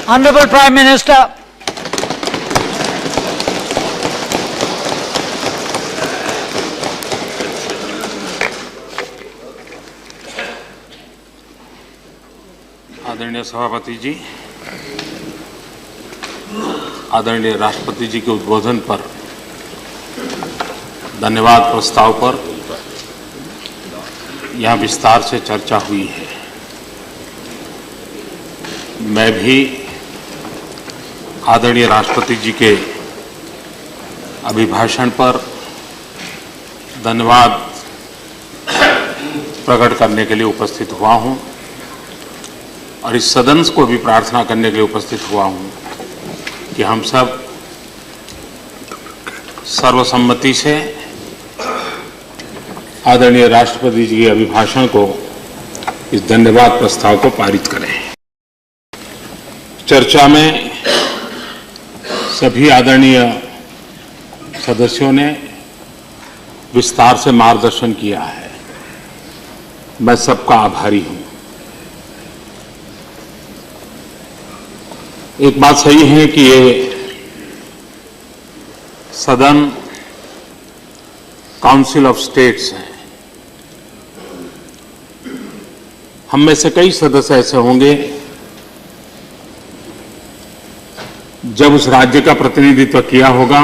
Honorable Prime Minister. आदरणीय सभापति जी, आदरणीय राष्ट्रपति जी के उद्बोधन पर धन्यवाद प्रस्ताव पर यहाँ विस्तार से चर्चा हुई है। मैं भी आदरणीय राष्ट्रपति जी के अभिभाषण पर धन्यवाद प्रकट करने के लिए उपस्थित हुआ हूं और इस सदन को भी प्रार्थना करने के लिए उपस्थित हुआ हूं कि हम सब सर्वसम्मति से आदरणीय राष्ट्रपति जी के अभिभाषण को, इस धन्यवाद प्रस्ताव को पारित करें। चर्चा में सभी आदरणीय सदस्यों ने विस्तार से मार्गदर्शन किया है। मैं सबका आभारी हूं। एक बात सही है कि ये सदन काउंसिल ऑफ स्टेट्स है। हम में से कई सदस्य ऐसे होंगे जब उस राज्य का प्रतिनिधित्व किया होगा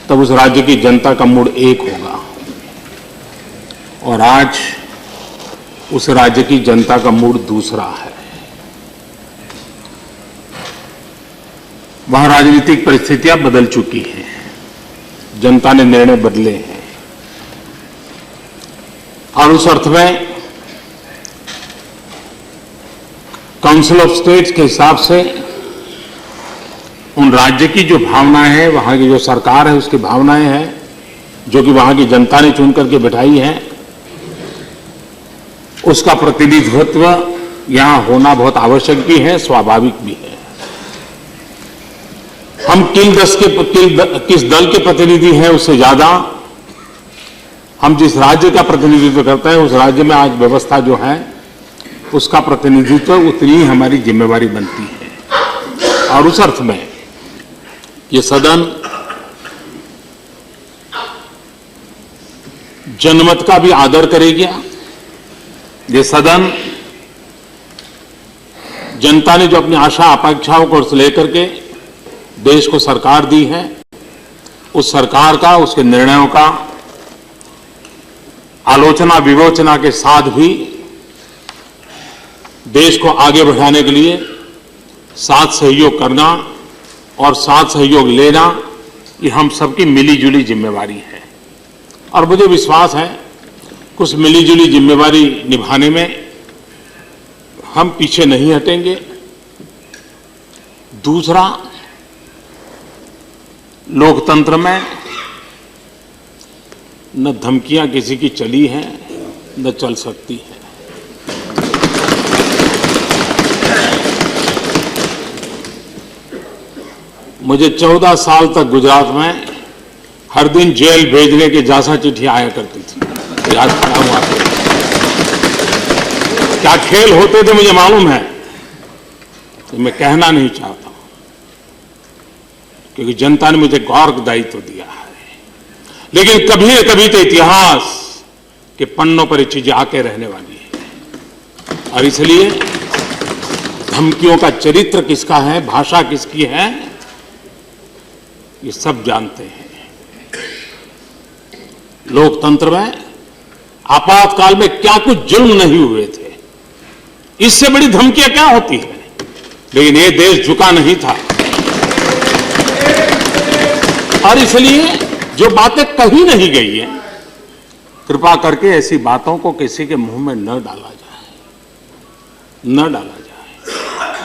तब उस राज्य की जनता का मूड एक होगा और आज उस राज्य की जनता का मूड दूसरा है। वहां राजनीतिक परिस्थितियां बदल चुकी हैं, जनता ने निर्णय बदले हैं और उस अर्थ में काउंसिल ऑफ स्टेट्स के हिसाब से उन राज्य की जो भावनाएं हैं, वहां की जो सरकार है उसकी भावनाएं हैं, जो कि वहां की जनता ने चुन करके बिठाई है, उसका प्रतिनिधित्व यहां होना बहुत आवश्यक भी है, स्वाभाविक भी है। हम किस दल के प्रतिनिधि हैं उससे ज्यादा हम जिस राज्य का प्रतिनिधित्व करते हैं उस राज्य में आज व्यवस्था जो है उसका प्रतिनिधित्व उतनी ही हमारी जिम्मेवारी बनती है। और उस अर्थ में ये सदन जनमत का भी आदर करेगा। ये सदन जनता ने जो अपनी आशा अपेक्षाओं को लेकर के देश को सरकार दी है, उस सरकार का, उसके निर्णयों का आलोचना विवेचना के साथ भी देश को आगे बढ़ाने के लिए साथ सहयोग करना और साथ सहयोग लेना, ये हम सबकी मिलीजुली जिम्मेवारी है। और मुझे विश्वास है कि उस मिलीजुली जिम्मेवारी निभाने में हम पीछे नहीं हटेंगे। दूसरा, लोकतंत्र में न धमकियां किसी की चली हैं न चल सकती हैं। मुझे 14 साल तक गुजरात में हर दिन जेल भेजने के जैसा चिट्ठी आया करती थी। याद खड़ा हुआ क्या खेल होते थे मुझे मालूम है, तो मैं कहना नहीं चाहता क्योंकि जनता ने मुझे गौर दायित्व दिया है। लेकिन कभी न कभी तो इतिहास के पन्नों पर ये चीजें आके रहने वाली है और इसलिए धमकियों का चरित्र किसका है, भाषा किसकी है, ये सब जानते हैं। लोकतंत्र में आपातकाल में क्या कुछ जुल्म नहीं हुए थे, इससे बड़ी धमकियां क्या होती है। लेकिन ये देश झुका नहीं था और इसलिए जो बातें कही नहीं गई है, कृपा करके ऐसी बातों को किसी के मुंह में न डाला जाए, न डाला जाए।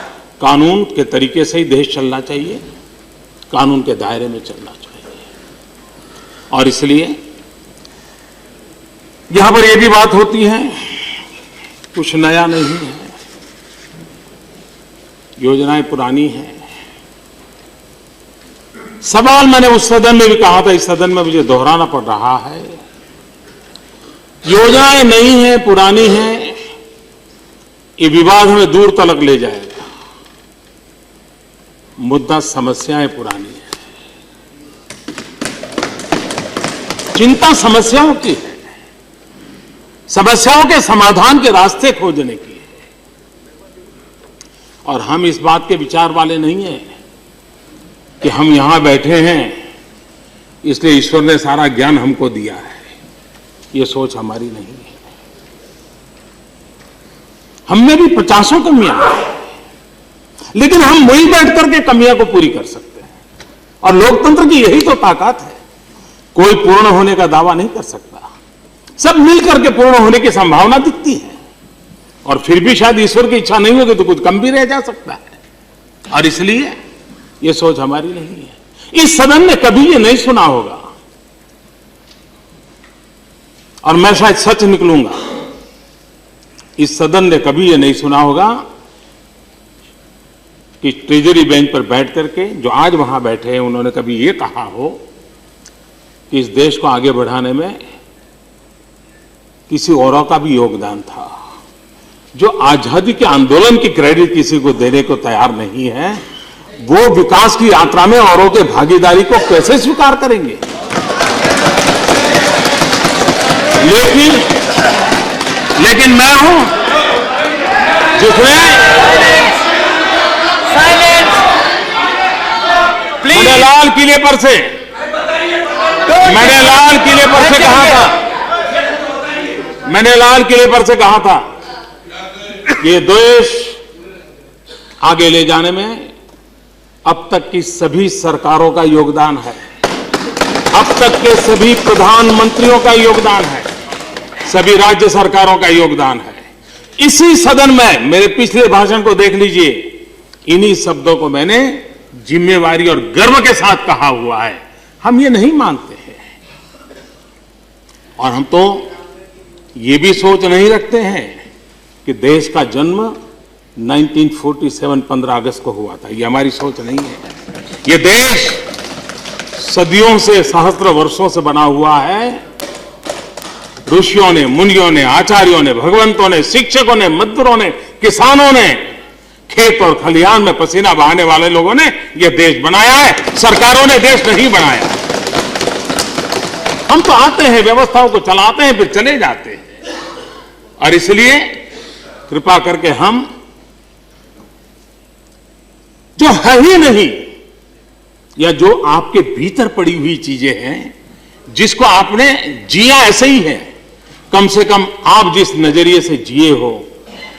कानून के तरीके से ही देश चलना चाहिए, कानून के दायरे में चलना चाहिए। और इसलिए यहां पर यह भी बात होती है, कुछ नया नहीं है, योजनाएं पुरानी हैं। सवाल मैंने उस सदन में भी कहा था, इस सदन में मुझे दोहराना पड़ रहा है, योजनाएं नई हैं, पुरानी हैं, ये विवाद हमें दूर तलक ले जाएगा। मुद्दा समस्याएं पुरानी है। चिंता समस्याओं की है, समस्याओं के समाधान के रास्ते खोजने की है। और हम इस बात के विचार वाले नहीं हैं कि हम यहां बैठे हैं इसलिए ईश्वर ने सारा ज्ञान हमको दिया है। ये सोच हमारी नहीं है। हमने भी 50 कमियां हैं, लेकिन हम वहीं बैठ करके कमियां को पूरी कर सकते हैं। और लोकतंत्र की यही तो ताकत है। कोई पूर्ण होने का दावा नहीं कर सकता, सब मिलकर के पूर्ण होने की संभावना दिखती है। और फिर भी शायद ईश्वर की इच्छा नहीं होगी तो कुछ कम भी रह जा सकता है। और इसलिए ये सोच हमारी नहीं है। इस सदन ने कभी ये नहीं सुना होगा, और मैं शायद सच निकलूंगा, इस सदन ने कभी ये नहीं सुना होगा कि ट्रेजरी बेंच पर बैठ करके जो आज वहां बैठे हैं उन्होंने कभी ये कहा हो कि इस देश को आगे बढ़ाने में किसी और का भी योगदान था। जो आजादी के आंदोलन की क्रेडिट किसी को देने को तैयार नहीं है, वो विकास की यात्रा में औरों के भागीदारी को कैसे स्वीकार करेंगे? लेकिन मैं हूं जिसने मैंने लाल किले पर से कहा था कि ये देश आगे ले जाने में अब तक की सभी सरकारों का योगदान है, अब तक के सभी प्रधानमंत्रियों का योगदान है, सभी राज्य सरकारों का योगदान है। इसी सदन में मेरे पिछले भाषण को देख लीजिए, इन्हीं शब्दों को मैंने जिम्मेवारी और गर्व के साथ कहा हुआ है। हम ये नहीं मानते हैं, और हम तो ये भी सोच नहीं रखते हैं कि देश का जन्म 1947 15 अगस्त को हुआ था। ये हमारी सोच नहीं है। ये देश सदियों से, सहस्त्र वर्षों से बना हुआ है। ऋषियों ने, मुनियों ने, आचार्यों ने, भगवंतों ने, शिक्षकों ने, मजदूरों ने, किसानों ने, खेत और खलिहान में पसीना बहाने वाले लोगों ने यह देश बनाया है। सरकारों ने देश नहीं बनाया। हम तो आते हैं, व्यवस्थाओं को चलाते हैं, फिर चले जाते हैं। और इसलिए कृपा करके हम जो है ही नहीं, या जो आपके भीतर पड़ी हुई चीजें हैं, जिसको आपने जिया ऐसे ही है, कम से कम आप जिस नजरिए से जिए हो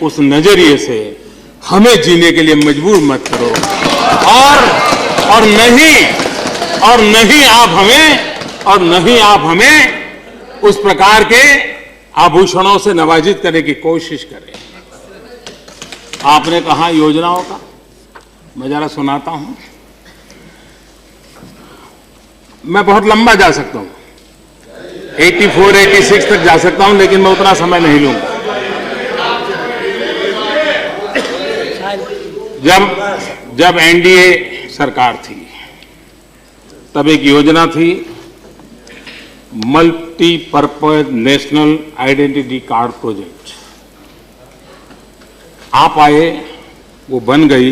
उस नजरिए से हमें जीने के लिए मजबूर मत करो। और नहीं आप हमें उस प्रकार के आभूषणों से नवाजित करने की कोशिश करें। आपने कहा योजनाओं का, मैं जरा सुनाता हूं। मैं बहुत लंबा जा सकता हूं, 84, 86 तक जा सकता हूं, लेकिन मैं उतना समय नहीं लूंगा। जब एनडीए सरकार थी तब एक योजना थी, multipurpose national identity card project. आप आए, वो बन गई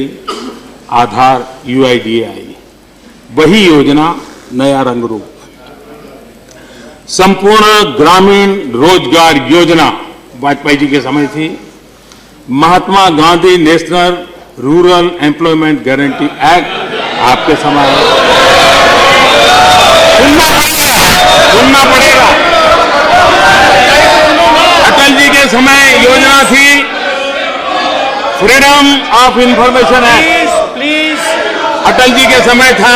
आधार UIDAI। वही योजना नया रंग रूप, संपूर्ण ग्रामीण रोजगार योजना वाजपेयी जी के समय थी। Mahatma Gandhi national rural employment guarantee act आपके समय सुनना पड़ेगा। अटल जी के समय योजना थी freedom of information act. Please, Atal ji के समय था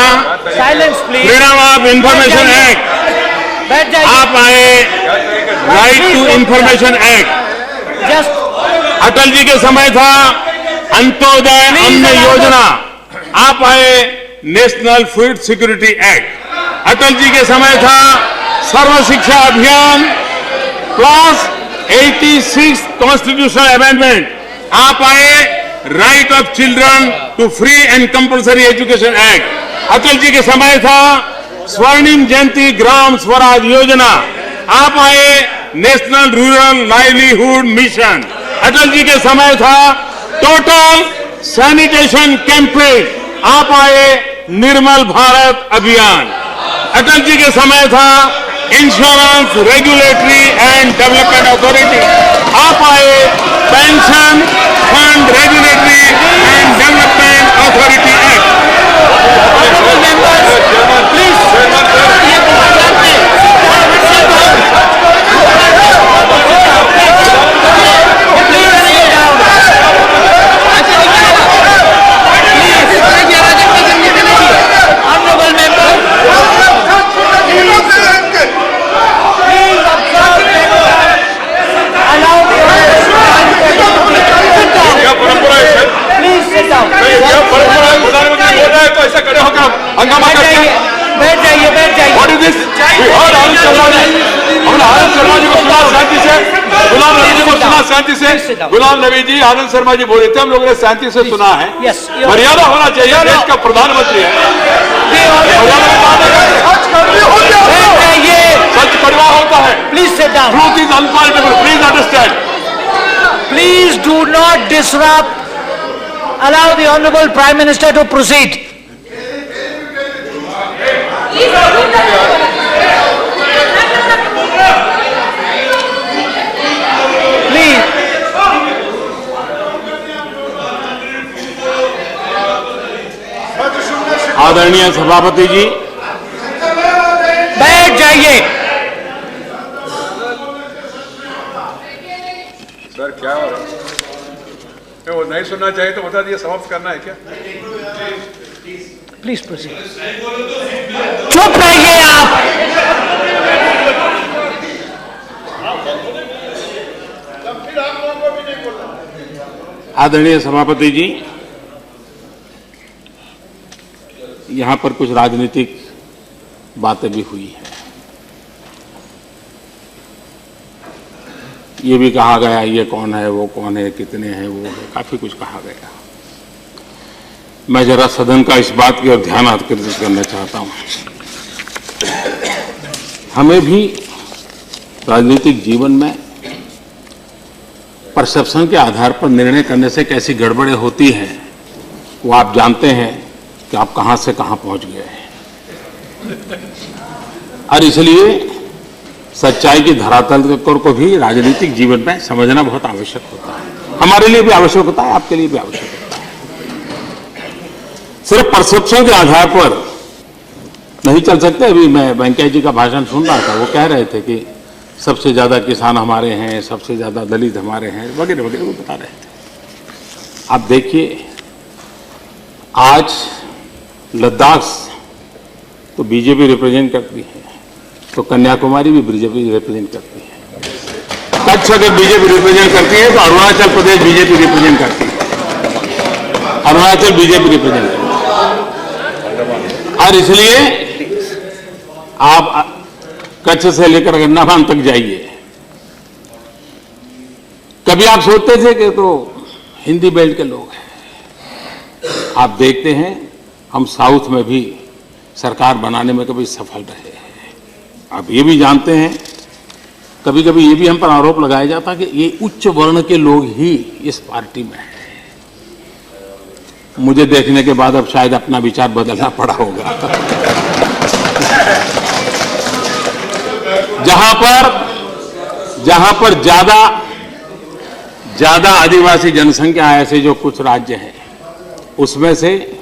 फ्रीडम ऑफ इंफॉर्मेशन एक्ट। आप आए right to information act. Atal ji के समय था अंत्योदय अन्न योजना। आप आए national food security act. Atal ji के समय था सर्व शिक्षा अभियान प्लस 86 कॉन्स्टिट्यूशनल अमेंडमेंट। आप आए right of children to free and compulsory education act. Atal ji के समय था स्वर्णिम जयंती ग्राम स्वराज योजना। आप आए नेशनल रूरल लाइवलीहुड मिशन। अटल जी के समय था टोटल सैनिटेशन कैंपेन। आप आए निर्मल भारत अभियान, अटल जी के समय था insurance regulatory and development authority, आप आए pension fund regulatory and development authority act. शांति से गुलाम नबी जी, आनंद शर्मा जी बोल रहे थे, हम लोगों ने शांति से सुना है। मर्यादा होना चाहिए, देश का प्रधानमंत्री है। सच कड़वा होता है। Please sit down. Truth is unfaultable, please understand. Please do not disrupt, allow the honourable prime minister to proceed. आदरणीय सभापति जी, बैठ जाइए। सर क्या हो रहा है? वो नहीं सुनना चाहिए तो बता दिए, समाप्त करना है क्या? Please proceed. चुप रहिए आप। आदरणीय सभापति जी, यहां पर कुछ राजनीतिक बातें भी हुई हैं। ये भी कहा गया ये कौन है, वो कौन है, कितने हैं, वो है, काफी कुछ कहा गया। मैं जरा सदन का इस बात की ओर ध्यान आकर्षित करना चाहता हूं। हमें भी राजनीतिक जीवन में परसेप्शन के आधार पर निर्णय करने से कैसी गड़बड़ें होती हैं, वो आप जानते हैं कि आप कहां से कहां पहुंच गए हैं। और इसलिए सच्चाई की धरातल को भी राजनीतिक जीवन में समझना बहुत आवश्यक होता है। हमारे लिए भी आवश्यक होता है, आपके लिए भी आवश्यक होता है। सिर्फ परसेप्शन के आधार पर नहीं चल सकते। अभी मैं वेंकैया जी का भाषण सुन रहा था, वो कह रहे थे कि सबसे ज्यादा किसान हमारे हैं, सबसे ज्यादा दलित हमारे हैं, वगैरह वगैरह, वो बता रहे थे। आप देखिए, आज लद्दाख तो बीजेपी रिप्रेजेंट करती है, तो कन्याकुमारी भी बीजेपी रिप्रेजेंट करती है। कच्छ अगर बीजेपी रिप्रेजेंट करती है तो अरुणाचल प्रदेश बीजेपी रिप्रेजेंट करती है, अरुणाचल बीजेपी रिप्रेजेंट करती है। और इसलिए आप कच्छ से लेकर गन्नाबान तक जाइए। कभी आप सोचते थे कि तो हिंदी बेल्ट के लोग हैं, आप देखते हैं हम साउथ में भी सरकार बनाने में कभी सफल रहे हैं। आप ये भी जानते हैं, कभी कभी ये भी हम पर आरोप लगाया जाता कि ये उच्च वर्ण के लोग ही इस पार्टी में हैं। मुझे देखने के बाद अब शायद अपना विचार बदलना पड़ा होगा। जहां पर ज्यादा आदिवासी जनसंख्या ऐसे जो कुछ राज्य हैं, उसमें से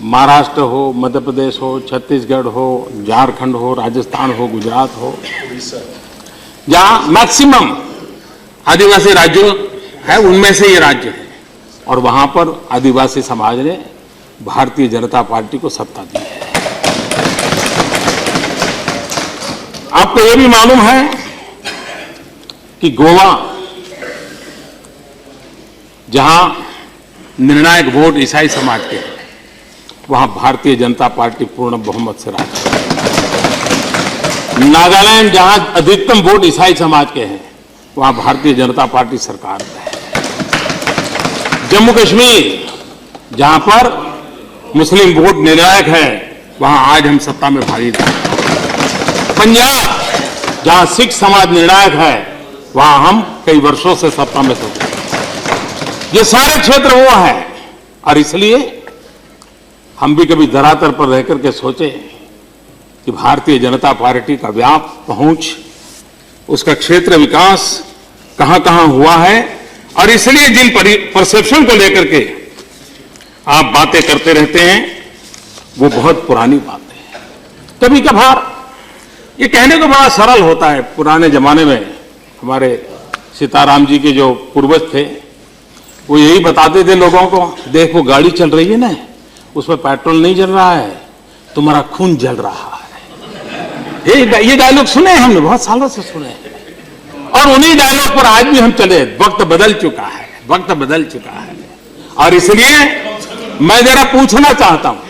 महाराष्ट्र हो, मध्य प्रदेश हो, छत्तीसगढ़ हो, झारखंड हो, राजस्थान हो, गुजरात हो, जहां मैक्सिमम आदिवासी राज्यों है, उनमें से ये राज्य है। और वहां पर आदिवासी समाज ने भारतीय जनता पार्टी को सत्ता दी है। आपको ये भी मालूम है कि गोवा, जहां निर्णायक वोट ईसाई समाज के हैं, वहां भारतीय जनता पार्टी पूर्ण बहुमत से राज कर रही है। नागालैंड, जहां अधिकतम वोट ईसाई समाज के हैं, वहां भारतीय जनता पार्टी सरकार में है। जम्मू कश्मीर, जहां पर मुस्लिम वोट निर्णायक है, वहां आज हम सत्ता में भागीदार हैं। पंजाब, जहां सिख समाज निर्णायक है, वहां हम कई वर्षों से सत्ता में थे। ये सारे क्षेत्र वो हैं, और इसलिए हम भी कभी धरातल पर रह करके सोचे कि भारतीय जनता पार्टी का व्याप पहुंच, उसका क्षेत्र विकास कहां कहां हुआ है, और इसलिए जिन परसेप्शन को लेकर के आप बातें करते रहते हैं वो बहुत पुरानी बातें हैं। कभी कभार ये कहने को बड़ा सरल होता है। पुराने जमाने में हमारे सीताराम जी के जो पूर्वज थे वो यही बताते थे लोगों को, देख वो गाड़ी चल रही है ना, उसमें पेट्रोल नहीं जल रहा है, तुम्हारा खून जल रहा है। ये डायलॉग सुने हैं हमने, बहुत सालों से सुने हैं, और उन्हीं डायलॉग पर आज भी हम चले। वक्त बदल चुका है, वक्त बदल चुका है, और इसलिए मैं जरा पूछना चाहता हूं,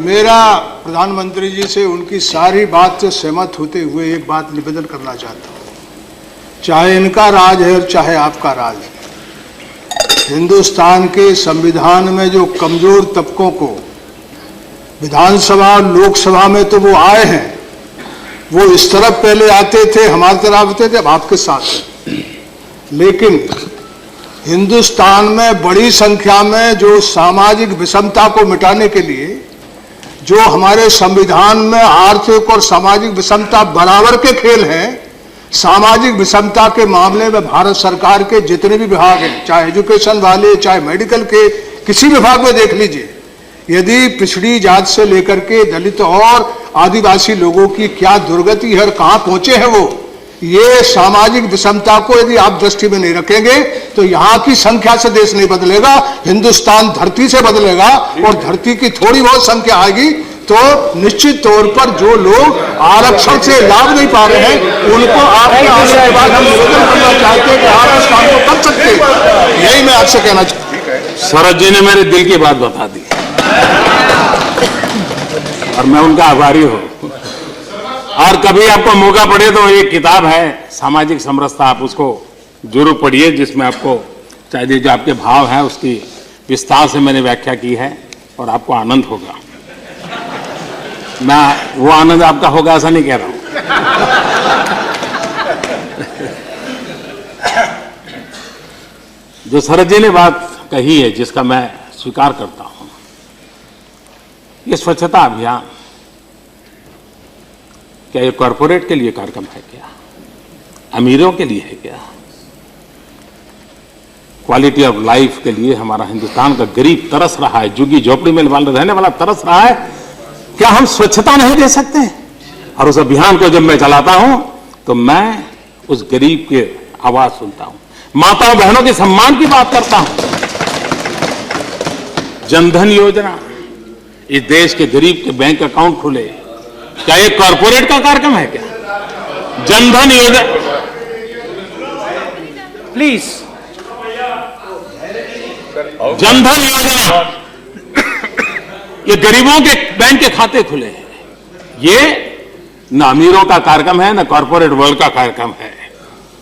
मेरा प्रधानमंत्री जी से उनकी सारी बात से सहमत होते हुए एक बात निवेदन करना चाहता हूं। चाहे इनका राज है और चाहे आपका राज है, हिंदुस्तान के संविधान में जो कमजोर तबकों को विधानसभा लोकसभा में तो वो आए हैं, वो इस तरफ पहले आते थे, हमारी तरफ आते थे, अब आपके साथ हैं। लेकिन हिंदुस्तान में बड़ी संख्या में जो सामाजिक विषमता को मिटाने के लिए जो हमारे संविधान में आर्थिक और सामाजिक विषमता बराबर के खेल हैं, सामाजिक विषमता के मामले में भारत सरकार के जितने भी विभाग हैं, चाहे एजुकेशन वाले, चाहे मेडिकल के किसी विभाग में देख लीजिए, यदि पिछड़ी जात से लेकर के दलित और आदिवासी लोगों की क्या दुर्गति है और कहां पहुंचे हैं वो, ये सामाजिक विषमता को यदि आप दृष्टि में नहीं रखेंगे तो यहां की संख्या से देश नहीं बदलेगा, हिंदुस्तान धरती से बदलेगा। और धरती की थोड़ी बहुत संख्या आएगी तो निश्चित तौर पर जो लोग आरक्षण से लाभ नहीं पा रहे हैं उनको आपके आने के बाद हम निवेदन करना चाहते हैं कि आप इस काम को कर सकते हैं। यही मैं आपसे कहना चाहता हूं। शरद जी ने मेरे दिल की बात बता दी और मैं उनका आभारी हूं। और कभी आपको मौका पड़े तो एक किताब है सामाजिक समरसता, आप उसको जरूर पढ़िए, जिसमें आपको चाहिए जो आपके भाव है उसकी विस्तार से मैंने व्याख्या की है और आपको आनंद होगा। मैं वो आनंद आपका होगा ऐसा नहीं कह रहा हूं। जो शरद जी ने बात कही है जिसका मैं स्वीकार करता हूं, ये स्वच्छता अभियान क्या ये कॉरपोरेट के लिए कार्यक्रम है क्या, अमीरों के लिए है क्या? क्वालिटी ऑफ लाइफ के लिए हमारा हिंदुस्तान का गरीब तरस रहा है, झुग्गी झोपड़ी में रहने वाला तरस रहा है। क्या हम स्वच्छता नहीं दे सकते? और उस अभियान को जब मैं चलाता हूं तो मैं उस गरीब की आवाज सुनता हूं, माताओं बहनों के सम्मान की बात करता हूं। जनधन योजना, इस देश के गरीब के बैंक अकाउंट खुले, क्या ये कॉरपोरेट का कार्यक्रम है क्या? जनधन योजना, प्लीज, जनधन योजना, ये गरीबों के बैंक के खाते खुले हैं। ये न अमीरों का कार्यक्रम है न कॉरपोरेट वर्ल्ड का कार्यक्रम है।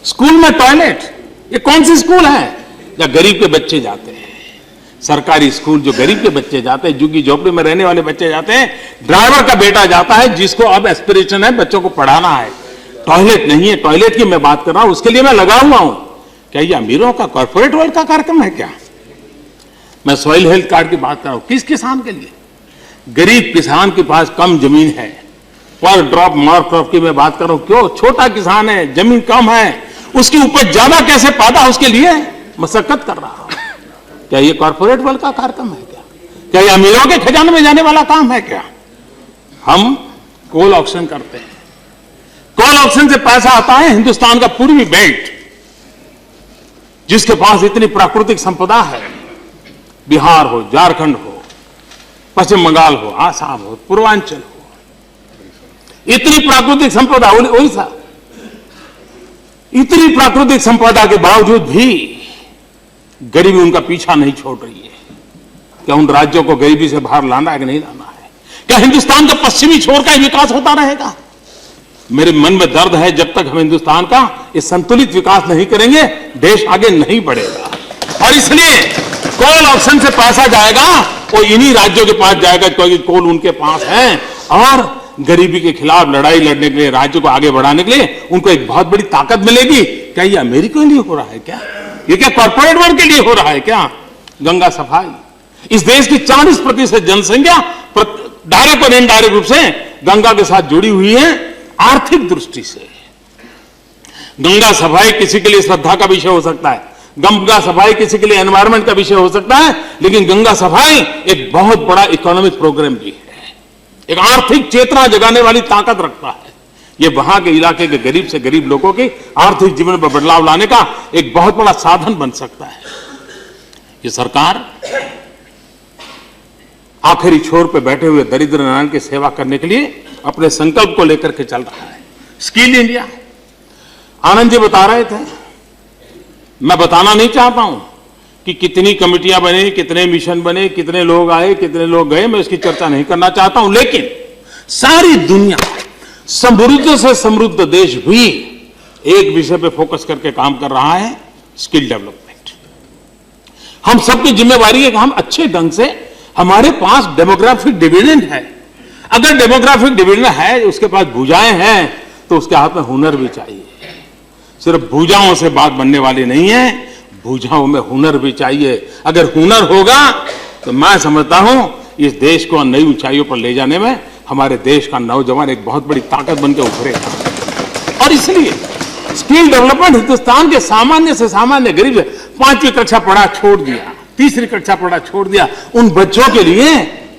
स्कूल में टॉयलेट, ये कौन सी स्कूल है जहां गरीब के बच्चे जाते हैं? सरकारी स्कूल जो गरीब के बच्चे जाते हैं, झुग्गी झोपड़ी में रहने वाले बच्चे जाते हैं, ड्राइवर का बेटा जाता है जिसको अब एस्पिरेशन है बच्चों को पढ़ाना है, टॉयलेट नहीं है। टॉयलेट की मैं बात कर रहा हूं, उसके लिए मैं लगा हुआ हूं। क्या ये अमीरों का कॉर्पोरेट वर्ल्ड का कार्यक्रम है क्या? मैं सॉइल हेल्थ कार्ड की बात कर रहा हूं, किस किसान के लिए? गरीब किसान के पास कम जमीन है, पर ड्रॉप मोर क्रॉप की मैं बात कर रहा हूं। क्यों? छोटा किसान है, जमीन कम है, उसकी उपज ज्यादा कैसे पैदा, उसके लिए मशक्कत कर रहा हूं। क्या ये कॉर्पोरेट वर्ल्ड का कार्यक्रम है क्या? क्या ये अमीरों के खजाने में जाने वाला काम है क्या? हम कोल ऑक्शन करते हैं, कोल ऑक्शन से पैसा आता है हिंदुस्तान का पूर्वी बेल्ट, जिसके पास इतनी प्राकृतिक संपदा है, बिहार हो, झारखंड हो, पश्चिम बंगाल हो, आसाम हो, पूर्वांचल हो, इतनी प्राकृतिक संपदा, उड़ीसा, इतनी प्राकृतिक संपदा के बावजूद भी गरीबी उनका पीछा नहीं छोड़ रही है। क्या उन राज्यों को गरीबी से बाहर लाना है कि नहीं लाना है? क्या हिंदुस्तान का पश्चिमी छोर का विकास होता रहेगा? मेरे मन में दर्द है, जब तक हम हिंदुस्तान का ये संतुलित विकास नहीं करेंगे देश आगे नहीं बढ़ेगा। और इसलिए कोल ऑक्शन से पैसा जाएगा वो इन्हीं राज्यों के पास जाएगा क्योंकि कोल उनके पास है, और गरीबी के खिलाफ लड़ाई लड़ने के लिए, राज्य को आगे बढ़ाने के लिए उनको एक बहुत बड़ी ताकत मिलेगी। क्या ये अमेरिका के लिए हो रहा है क्या? ये क्या कॉर्पोरेट वर्ल्ड के लिए हो रहा है क्या? गंगा सफाई, इस देश की 40% जनसंख्या डायरेक्ट और इनडायरेक्ट रूप से गंगा के साथ जुड़ी हुई है। आर्थिक दृष्टि से गंगा सफाई किसी के लिए श्रद्धा का विषय हो सकता है, गंगा सफाई किसी के लिए एनवायरमेंट का विषय हो सकता है, लेकिन गंगा सफाई एक बहुत बड़ा इकोनॉमिक प्रोग्राम भी है, एक आर्थिक चेतना जगाने वाली ताकत रखता है। ये वहां के इलाके के गरीब से गरीब लोगों के आर्थिक जीवन में बदलाव लाने का एक बहुत बड़ा साधन बन सकता है। ये सरकार आखिरी छोर पे बैठे हुए दरिद्र नारायण की सेवा करने के लिए अपने संकल्प को लेकर के चल रहा है। स्किल इंडिया, आनंद जी बता रहे थे, मैं बताना नहीं चाहता हूं कि कितनी कमेटियां बने, कितने मिशन बने, कितने लोग आए, कितने लोग गए, मैं इसकी चर्चा नहीं करना चाहता हूं। लेकिन सारी दुनिया, समृद्ध से समृद्ध देश भी एक विषय पे फोकस करके काम कर रहा है, स्किल डेवलपमेंट। हम सबकी जिम्मेवारी है कि हम अच्छे ढंग से, हमारे पास डेमोग्राफिक डिविडेंड है। अगर डेमोग्राफिक डिविडेंड है, उसके पास भुजाएं हैं, तो उसके हाथ में हुनर भी चाहिए। सिर्फ भुजाओं से बात बनने वाली नहीं है, भुजाओं में हुनर भी चाहिए। अगर हुनर होगा तो मैं समझता हूं इस देश को नई ऊंचाइयों पर ले जाने में हमारे देश का नौजवान एक बहुत बड़ी ताकत बनकर उभरेगा। और इसलिए स्किल डेवलपमेंट हिंदुस्तान के सामान्य से सामान्य गरीब से 5वीं कक्षा पढ़ा छोड़ दिया, 3री कक्षा पढ़ा छोड़ दिया, उन बच्चों के लिए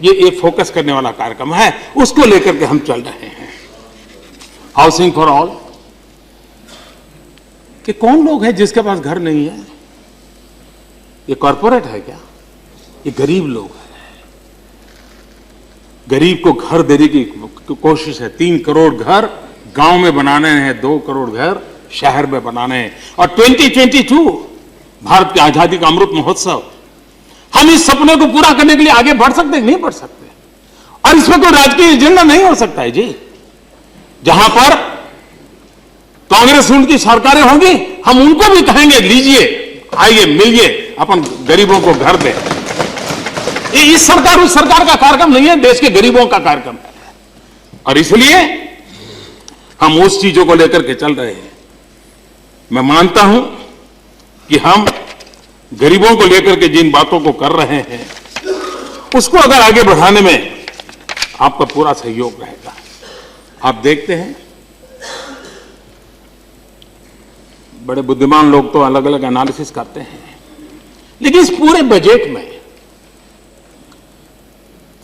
ये एक फोकस करने वाला कार्यक्रम है। उसको लेकर के हम चल रहे हैं। हाउसिंग फॉर ऑल, कि कौन लोग हैं जिसके पास घर नहीं है? ये कॉरपोरेट है क्या? ये गरीब लोग हैं। गरीब को घर देने की कोशिश है। 3 करोड़ घर गांव में बनाने हैं, 2 करोड़ घर शहर में बनाने हैं। और 2022 भारत की आजादी का अमृत महोत्सव, हम इस सपने को पूरा करने के लिए आगे बढ़ सकते हैं? नहीं बढ़ सकते। और इसमें कोई राजकीय एजेंडा नहीं हो सकता है जी। जहां पर कांग्रेस उनकी सरकारें होंगी, हम उनको भी कहेंगे लीजिए, आइए, मिलिए, अपन गरीबों को घर दें। ये इस सरकार उस सरकार का कार्यक्रम नहीं है, देश के गरीबों का कार्यक्रम है। और इसलिए हम उस चीजों को लेकर के चल रहे हैं। मैं मानता हूं कि हम गरीबों को लेकर के जिन बातों को कर रहे हैं, उसको अगर आगे बढ़ाने में आपका पूरा सहयोग रहेगा। आप देखते हैं, बड़े बुद्धिमान लोग तो अलग अलग एनालिसिस करते हैं, लेकिन इस पूरे बजट में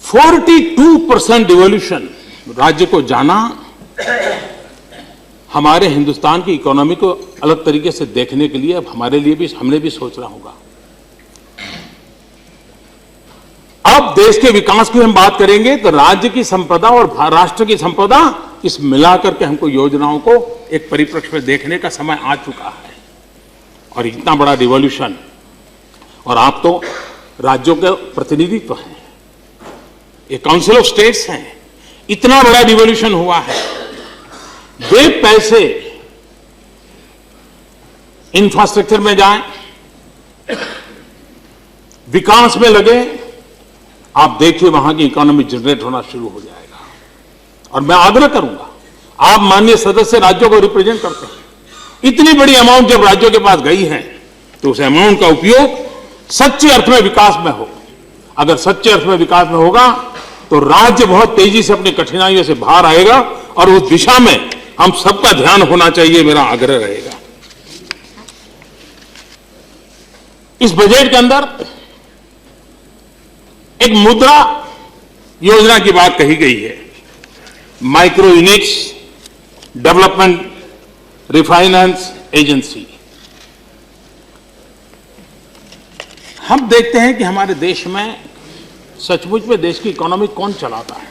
42% डिवोल्यूशन राज्य को जाना हमारे हिंदुस्तान की इकोनॉमी को अलग तरीके से देखने के लिए अब हमारे लिए भी, हमने भी सोचना होगा। अब देश के विकास की हम बात करेंगे तो राज्य की संपदा और राष्ट्र की संपदा, इस मिलाकर के हमको योजनाओं को एक परिप्रेक्ष्य में देखने का समय आ चुका है। और इतना बड़ा रिवॉल्यूशन, और आप तो राज्यों के प्रतिनिधित्व हैं, ये काउंसिल ऑफ स्टेट्स हैं, इतना बड़ा रिवॉल्यूशन हुआ है। वे पैसे इंफ्रास्ट्रक्चर में जाएं, विकास में लगे, आप देखिए वहां की इकोनॉमी जनरेट होना शुरू हो जाएगा। और मैं आग्रह करूंगा, आप माननीय सदस्य राज्यों को रिप्रेजेंट करते हैं, इतनी बड़ी अमाउंट जब राज्यों के पास गई है तो उस अमाउंट का उपयोग सच्चे अर्थ में विकास में हो। अगर सच्चे अर्थ में विकास में होगा तो राज्य बहुत तेजी से अपनी कठिनाइयों से बाहर आएगा, और उस दिशा में हम सबका ध्यान होना चाहिए, मेरा आग्रह रहेगा। इस बजट के अंदर एक मुद्रा योजना की बात कही गई है, micro units development refinance agency. हम देखते हैं कि हमारे देश में सचमुच में देश की इकोनॉमी कौन चलाता है,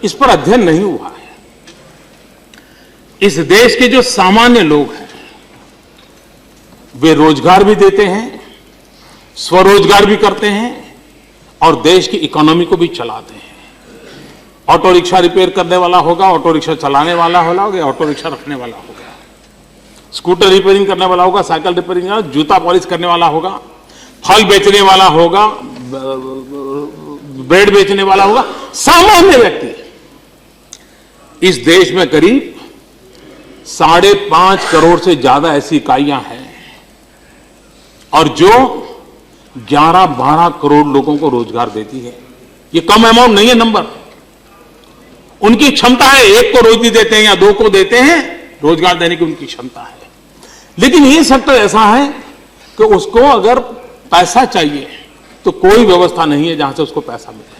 इस पर अध्ययन नहीं हुआ है। इस देश के जो सामान्य लोग हैं वे रोजगार भी देते हैं, स्वरोजगार भी करते हैं, और देश की इकोनॉमी को भी चलाते हैं। ऑटो रिक्शा रिपेयर करने वाला होगा, ऑटो रिक्शा चलाने वाला होगा, ऑटो रिक्शा रखने वाला होगा, स्कूटर रिपेयरिंग करने वाला होगा, साइकिल रिपेयरिंग, जूता पॉलिश करने वाला होगा, फल बेचने वाला होगा, ब्रेड बेचने वाला होगा, सामान्य व्यक्ति। इस देश में करीब 5.5 करोड़ से ज्यादा ऐसी इकाइयां हैं, और जो 11-12 करोड़ लोगों को रोजगार देती है। ये कम अमाउंट नहीं है नंबर। उनकी क्षमता है, एक को रोजी देते हैं या 2 को देते हैं, रोजगार देने की उनकी क्षमता है। लेकिन ये सेक्टर ऐसा है कि उसको अगर पैसा चाहिए तो कोई व्यवस्था नहीं है जहां से उसको पैसा मिले।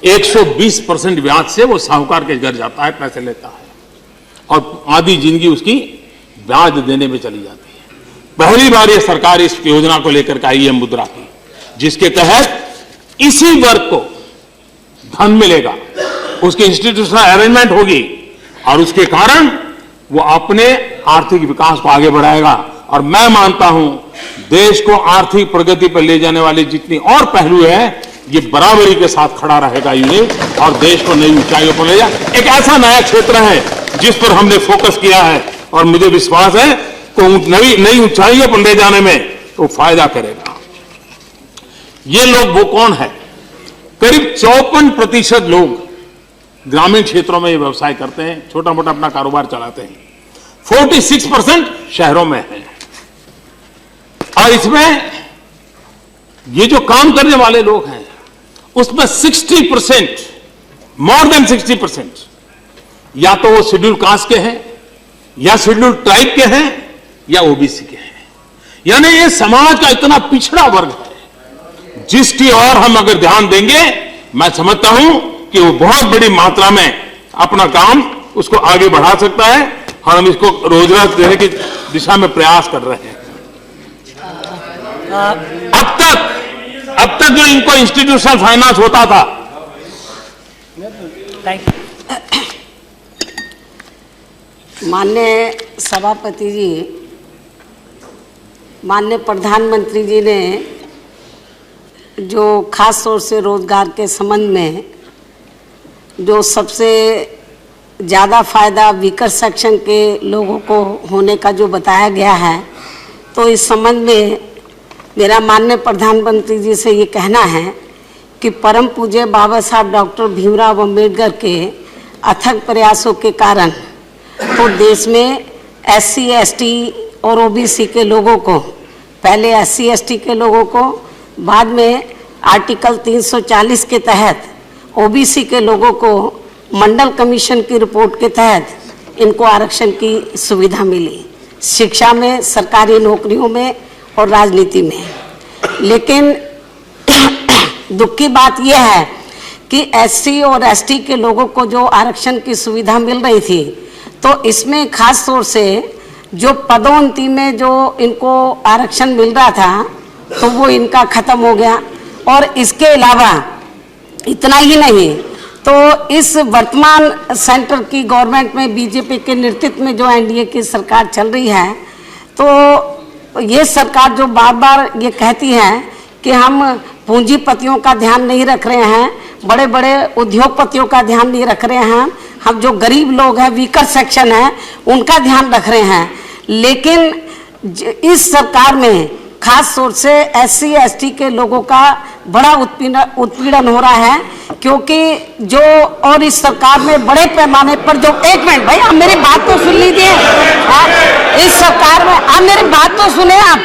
120% ब्याज से वो साहूकार के घर जाता है, पैसे लेता है और आधी जिंदगी उसकी ब्याज देने में चली जाती है। पहली बार ये सरकार इस योजना को लेकर के आई है मुद्रा की, जिसके तहत इसी वर्ग को धन मिलेगा, उसकी इंस्टीट्यूशनल अरेंजमेंट होगी और उसके कारण वो अपने आर्थिक विकास को आगे बढ़ाएगा। और मैं मानता हूं देश को आर्थिक प्रगति पर ले जाने वाले जितनी और पहलू है, ये बराबरी के साथ खड़ा रहेगा यूनिट और देश को नई ऊंचाइयों पर ले जाए। एक ऐसा नया क्षेत्र है जिस पर हमने फोकस किया है और मुझे विश्वास है कि नई ऊंचाइयों पर ले जाने में तो फायदा करेगा। ये लोग वो कौन है? करीब 54% लोग ग्रामीण क्षेत्रों में ये व्यवसाय करते हैं, छोटा मोटा अपना कारोबार चलाते हैं। 46% शहरों में है। और इसमें ये जो काम करने वाले लोग हैं उसमें 60%, मोर देन 60% या तो वो शेड्यूल कास्ट के हैं या शेड्यूल ट्राइब के हैं या ओबीसी के हैं। यानी ये समाज का इतना पिछड़ा वर्ग है जिसकी ओर हम अगर ध्यान देंगे, मैं समझता हूं कि वो बहुत बड़ी मात्रा में अपना काम उसको आगे बढ़ा सकता है और हम इसको रोजगार देने की दिशा में प्रयास कर रहे हैं। अब तक जो इनको इंस्टीट्यूशनल फाइनेंस होता था, माननीय सभापति जी, माननीय प्रधानमंत्री जी ने जो खास तौर से रोजगार के संबंध में जो सबसे ज़्यादा फायदा वीकर सेक्शन के लोगों को होने का जो बताया गया है, तो इस संबंध में मेरा माननीय प्रधानमंत्री जी से ये कहना है कि परम पूज्य बाबा साहब डॉक्टर भीमराव अम्बेडकर के अथक प्रयासों के कारण तो देश में SC ST और OBC के लोगों को, पहले SC ST के लोगों को, बाद में आर्टिकल 340 के तहत OBC के लोगों को मंडल कमीशन की रिपोर्ट के तहत इनको आरक्षण की सुविधा मिली, शिक्षा में, सरकारी नौकरियों में और राजनीति में। लेकिन दुख की बात यह है कि SC और ST के लोगों को जो आरक्षण की सुविधा मिल रही थी, तो इसमें खास तौर से जो पदोन्नति में जो इनको आरक्षण मिल रहा था तो वो इनका ख़त्म हो गया। और इसके अलावा इतना ही नहीं, तो इस वर्तमान सेंटर की गवर्नमेंट में बीजेपी के नेतृत्व में जो NDA की सरकार चल रही है, तो ये सरकार जो बार बार ये कहती है कि हम पूंजीपतियों का ध्यान नहीं रख रहे हैं, बड़े बड़े उद्योगपतियों का ध्यान नहीं रख रहे हैं, हम जो गरीब लोग हैं, वीकर सेक्शन है, उनका ध्यान रख रहे हैं। लेकिन इस सरकार में खास तौर से SC ST के लोगों का बड़ा उत्पीड़न हो रहा है, क्योंकि जो और इस सरकार में बड़े पैमाने पर जो, एक मिनट भाई, आप मेरी बात तो सुन लीजिए। इस सरकार में आप मेरी बात तो सुने, आप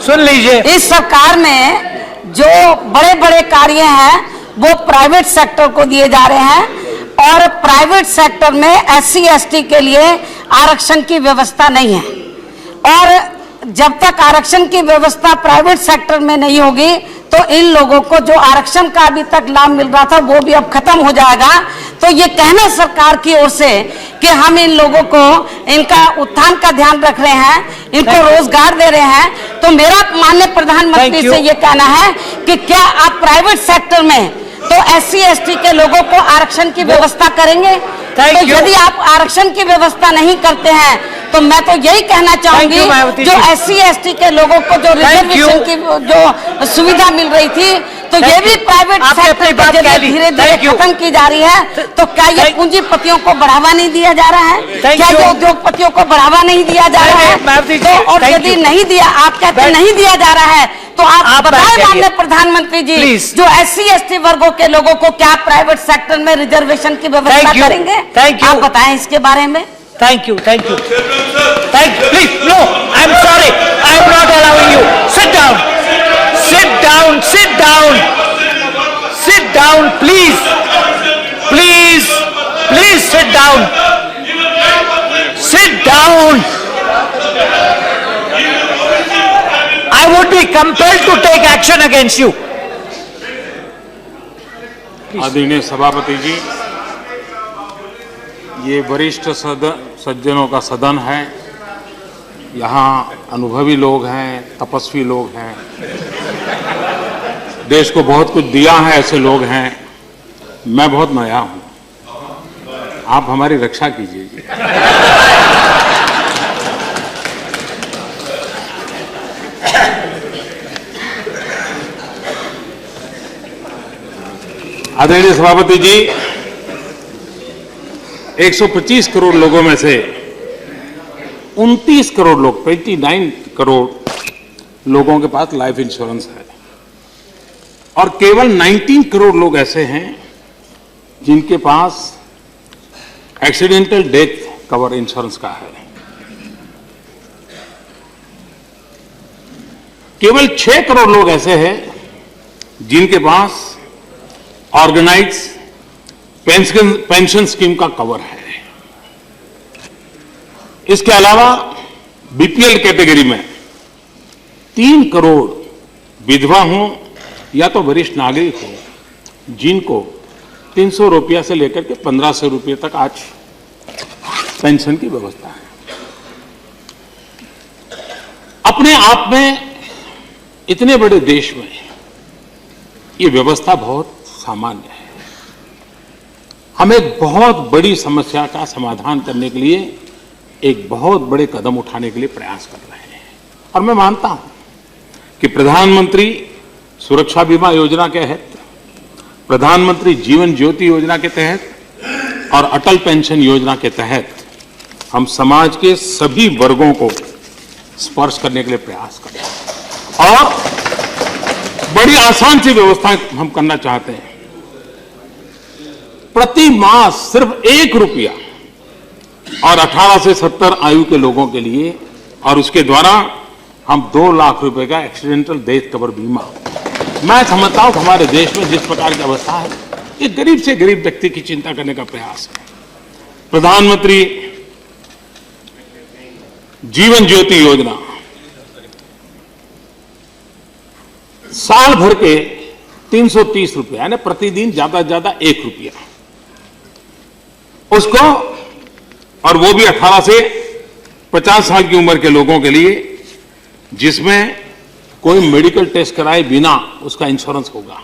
सुन लीजिए। इस सरकार में जो बड़े बड़े कार्य हैं वो प्राइवेट सेक्टर को दिए जा रहे हैं और प्राइवेट सेक्टर में SC ST के लिए आरक्षण की व्यवस्था नहीं है। और जब तक आरक्षण की व्यवस्था प्राइवेट सेक्टर में नहीं होगी तो इन लोगों को जो आरक्षण का अभी तक लाभ मिल रहा था वो भी अब खत्म हो जाएगा। तो ये कहना सरकार की ओर से कि हम इन लोगों को, इनका उत्थान का ध्यान रख रहे हैं, इनको रोजगार दे रहे हैं, तो मेरा माननीय प्रधानमंत्री से ये कहना है कि क्या आप प्राइवेट सेक्टर में तो SC ST के लोगों को आरक्षण की व्यवस्था करेंगे? तो यदि आप आरक्षण की व्यवस्था नहीं करते हैं तो मैं तो यही कहना चाहूंगी, जो SC ST के लोगों को जो रिजर्वेशन की जो सुविधा मिल रही थी, तो ये भी प्राइवेट सेक्टर के जरिए धीरे धीरे खत्म की जा रही है। तो क्या ये पूंजीपतियों को बढ़ावा नहीं दिया जा रहा है? क्या ये उद्योगपतियों को बढ़ावा नहीं दिया जा रहा है? तो और यदि नहीं दिया, आप कहते नहीं दिया जा रहा है, तो आप बताएं माननीय प्रधानमंत्री जी, जो SC ST वर्गों के लोगों को क्या प्राइवेट सेक्टर में रिजर्वेशन की व्यवस्था करेंगे? आप बताएं इसके बारे में। Thank you. Thank you. Please, no, I'm sorry. I'm not allowing you. Sit down. would be compelled to take action against you. आदरणीय सभापति जी, ये वरिष्ठ सज्जनों का सदन है। यहाँ अनुभवी लोग हैं, तपस्वी लोग हैं, देश को बहुत कुछ दिया है ऐसे लोग हैं। मैं बहुत नया हूं, आप हमारी रक्षा कीजिए जी। आदरणीय सभापति जी, 125 करोड़ लोगों में से 29 करोड़ लोग, 29 करोड़ लोगों के पास लाइफ इंश्योरेंस है और केवल 19 करोड़ लोग ऐसे हैं जिनके पास एक्सीडेंटल डेथ कवर इंश्योरेंस का है। केवल 6 करोड़ लोग ऐसे हैं जिनके पास ऑर्गेनाइज पेंशन स्कीम का कवर है। इसके अलावा बीपीएल कैटेगरी में 3 करोड़ विधवा हों या तो वरिष्ठ नागरिक हो जिनको 300 रुपया से लेकर के 1500 रुपये तक आज पेंशन की व्यवस्था है। अपने आप में इतने बड़े देश में ये व्यवस्था बहुत सामान्य है। हम एक बहुत बड़ी समस्या का समाधान करने के लिए एक बहुत बड़े कदम उठाने के लिए प्रयास कर रहे हैं और मैं मानता हूं कि प्रधानमंत्री सुरक्षा बीमा योजना के तहत, प्रधानमंत्री जीवन ज्योति योजना के तहत और अटल पेंशन योजना के तहत हम समाज के सभी वर्गों को स्पर्श करने के लिए प्रयास कर रहे हैं और बड़ी आसान सी व्यवस्था हम करना चाहते हैं। प्रति मास सिर्फ 1 रुपया और 18 से 70 आयु के लोगों के लिए और उसके द्वारा हम 2 लाख रुपए का एक्सीडेंटल डेथ कवर बीमा। मैं समझता हूं कि हमारे देश में जिस प्रकार की अवस्था है, ये गरीब से गरीब व्यक्ति की चिंता करने का प्रयास है। प्रधानमंत्री जीवन ज्योति योजना साल भर के 330 रुपया यानी प्रतिदिन ज्यादा से ज्यादा 1 रुपया उसको, और वो भी 18 से 50 साल की उम्र के लोगों के लिए जिसमें कोई मेडिकल टेस्ट कराए बिना उसका इंश्योरेंस होगा।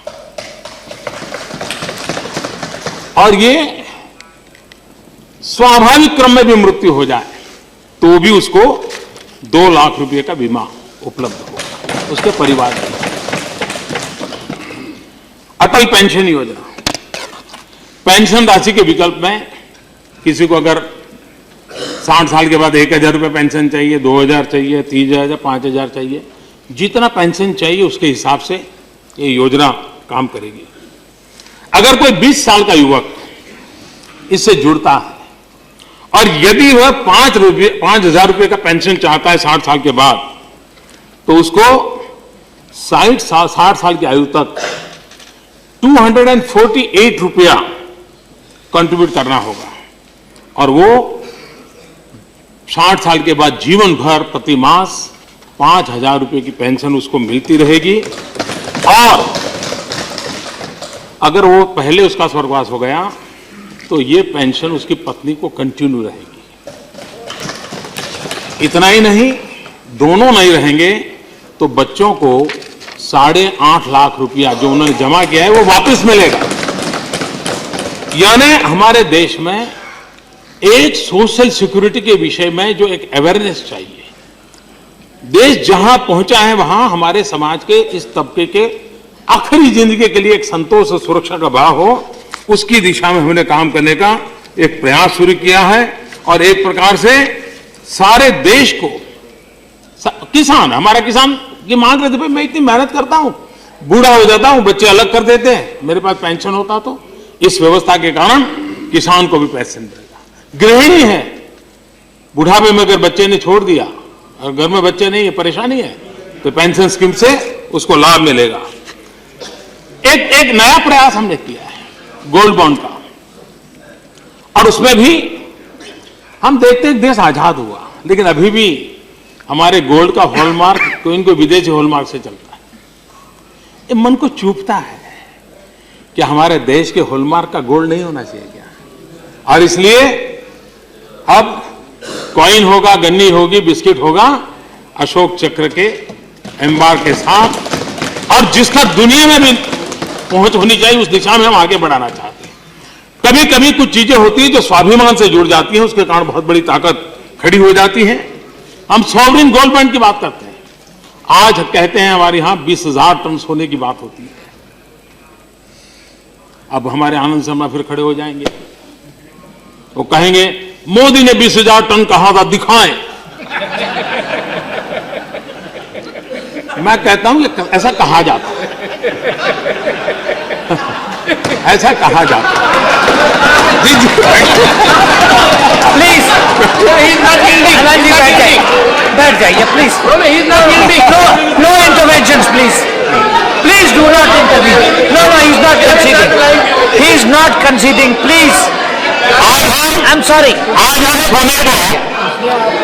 और ये स्वाभाविक क्रम में भी मृत्यु हो जाए तो भी उसको 2 लाख रुपए का बीमा उपलब्ध होगा उसके परिवार में। अटल पेंशन योजना, पेंशन राशि के विकल्प में किसी को अगर 60 साल के बाद 1000 रुपये पेंशन चाहिए, 2000 चाहिए, 3000 या 5000 चाहिए, जितना पेंशन चाहिए उसके हिसाब से ये योजना काम करेगी। अगर कोई 20 साल का युवक इससे जुड़ता है और यदि वह 5000 रुपये का पेंशन चाहता है 60 साल के बाद, तो उसको 60 साल की आयु तक 248 रुपया कंट्रीब्यूट करना होगा और वो 60 साल के बाद जीवन भर प्रति मास 5000 रुपये की पेंशन उसको मिलती रहेगी। और अगर वो पहले उसका स्वर्गवास हो गया तो ये पेंशन उसकी पत्नी को कंटिन्यू रहेगी। इतना ही नहीं, दोनों नहीं रहेंगे तो बच्चों को 8.5 लाख रुपया जो उन्होंने जमा किया है वो वापस मिलेगा। यानी हमारे देश में एक सोशल सिक्योरिटी के विषय में जो एक अवेयरनेस चाहिए, देश जहां पहुंचा है वहां हमारे समाज के इस तबके के आखिरी जिंदगी के लिए एक संतोष और सुरक्षा का भाव हो, उसकी दिशा में हमने काम करने का एक प्रयास शुरू किया है। और एक प्रकार से सारे देश को, किसान, हमारा किसान ये मांग रहे थे भाई मैं इतनी मेहनत करता हूं, बूढ़ा हो जाता हूं, बच्चे अलग कर देते हैं, मेरे पास पेंशन होता तो इस व्यवस्था के कारण किसान को भी पेंशन मिलेगा। गृहिणी है, बुढ़ापे में अगर बच्चे ने छोड़ दिया और घर में बच्चे नहीं है, परेशानी है, तो पेंशन स्कीम से उसको लाभ मिलेगा। एक नया प्रयास हमने किया है गोल्ड बॉन्ड का, और उसमें भी हम देखते हैं देश आजाद हुआ लेकिन अभी भी हमारे गोल्ड का हॉलमार्क कोई इनको विदेशी हॉलमार्क से चलता है। ये मन को चुभता है कि हमारे देश के हॉलमार्क का गोल्ड नहीं होना चाहिए क्या? और इसलिए अब कॉइन होगा, गन्नी होगी, बिस्किट होगा अशोक चक्र के एम्बार के साथ, और जिसका दुनिया में भी पहुंच होनी चाहिए उस दिशा में हम आगे बढ़ाना चाहते हैं। कभी कभी कुछ चीजें होती हैं जो स्वाभिमान से जुड़ जाती हैं, उसके कारण बहुत बड़ी ताकत खड़ी हो जाती है। हम सॉवरिन गोल्ड बॉन्ड की बात करते हैं, आज कहते हैं हमारे यहां 20,000 टन सोने की बात होती है। अब हमारे आनंद शर्मा फिर खड़े हो जाएंगे, वो कहेंगे मोदी ने 20,000 टन कहा था, दिखाएं। मैं कहता हूं कि ऐसा कहा जाता है, ऐसा कहा जाता है। प्लीज बैठ जाइए please. No interventions please, please do not intervene. No no, he is not conceding, he is not conceding, please. I am sorry.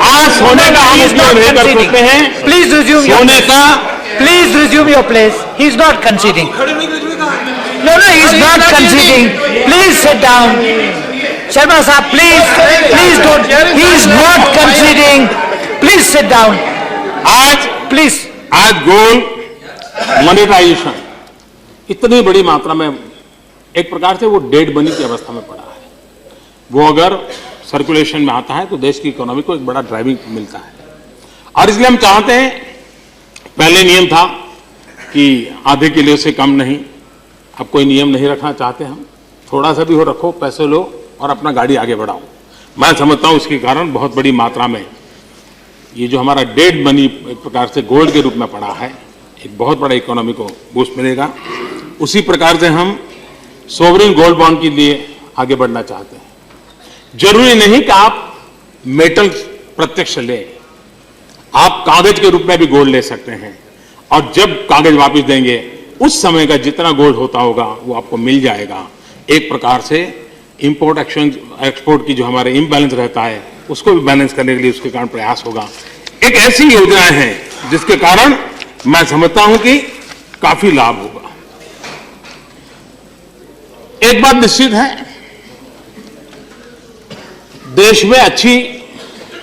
आज सोने का हम उपयोग नहीं कर सकते हैं। प्लीज रिज्यूम सोने का, please resume your place. He is not conceding. No, no, he is not conceding. Please sit down. Sharma Sahab, please don't. He is not conceding. Please sit down. आज गोल्ड मॉनेटाइजेशन इतनी बड़ी मात्रा में एक प्रकार से वो डेड मनी की अवस्था में पड़ा है। वो अगर सर्कुलेशन में आता है तो देश की इकोनॉमी को एक बड़ा ड्राइविंग मिलता है। और इसलिए हम चाहते हैं, पहले नियम था कि आधे किलो से कम नहीं, अब कोई नियम नहीं रखना चाहते हम। थोड़ा सा भी हो रखो, पैसे लो और अपना गाड़ी आगे बढ़ाओ। मैं समझता हूं इसके कारण बहुत बड़ी मात्रा में ये जो हमारा डेड मनी एक प्रकार से गोल्ड के रूप में पड़ा है, एक बहुत बड़ा इकोनॉमी को बूस्ट मिलेगा। उसी प्रकार से हम सोवरिन गोल्ड बॉन्ड के लिए आगे बढ़ना चाहते हैं। जरूरी नहीं कि आप मेटल प्रत्यक्ष लें, आप कागज के रूप में भी गोल्ड ले सकते हैं, और जब कागज वापस देंगे उस समय का जितना गोल्ड होता होगा वो आपको मिल जाएगा। एक प्रकार से इंपोर्ट एक्सपोर्ट की जो हमारे इम्बैलेंस रहता है उसको भी बैलेंस करने के लिए उसके कारण प्रयास होगा। एक ऐसी योजनाएं हैं जिसके कारण मैं समझता हूं कि काफी लाभ होगा। एक बात निश्चित है, देश में अच्छी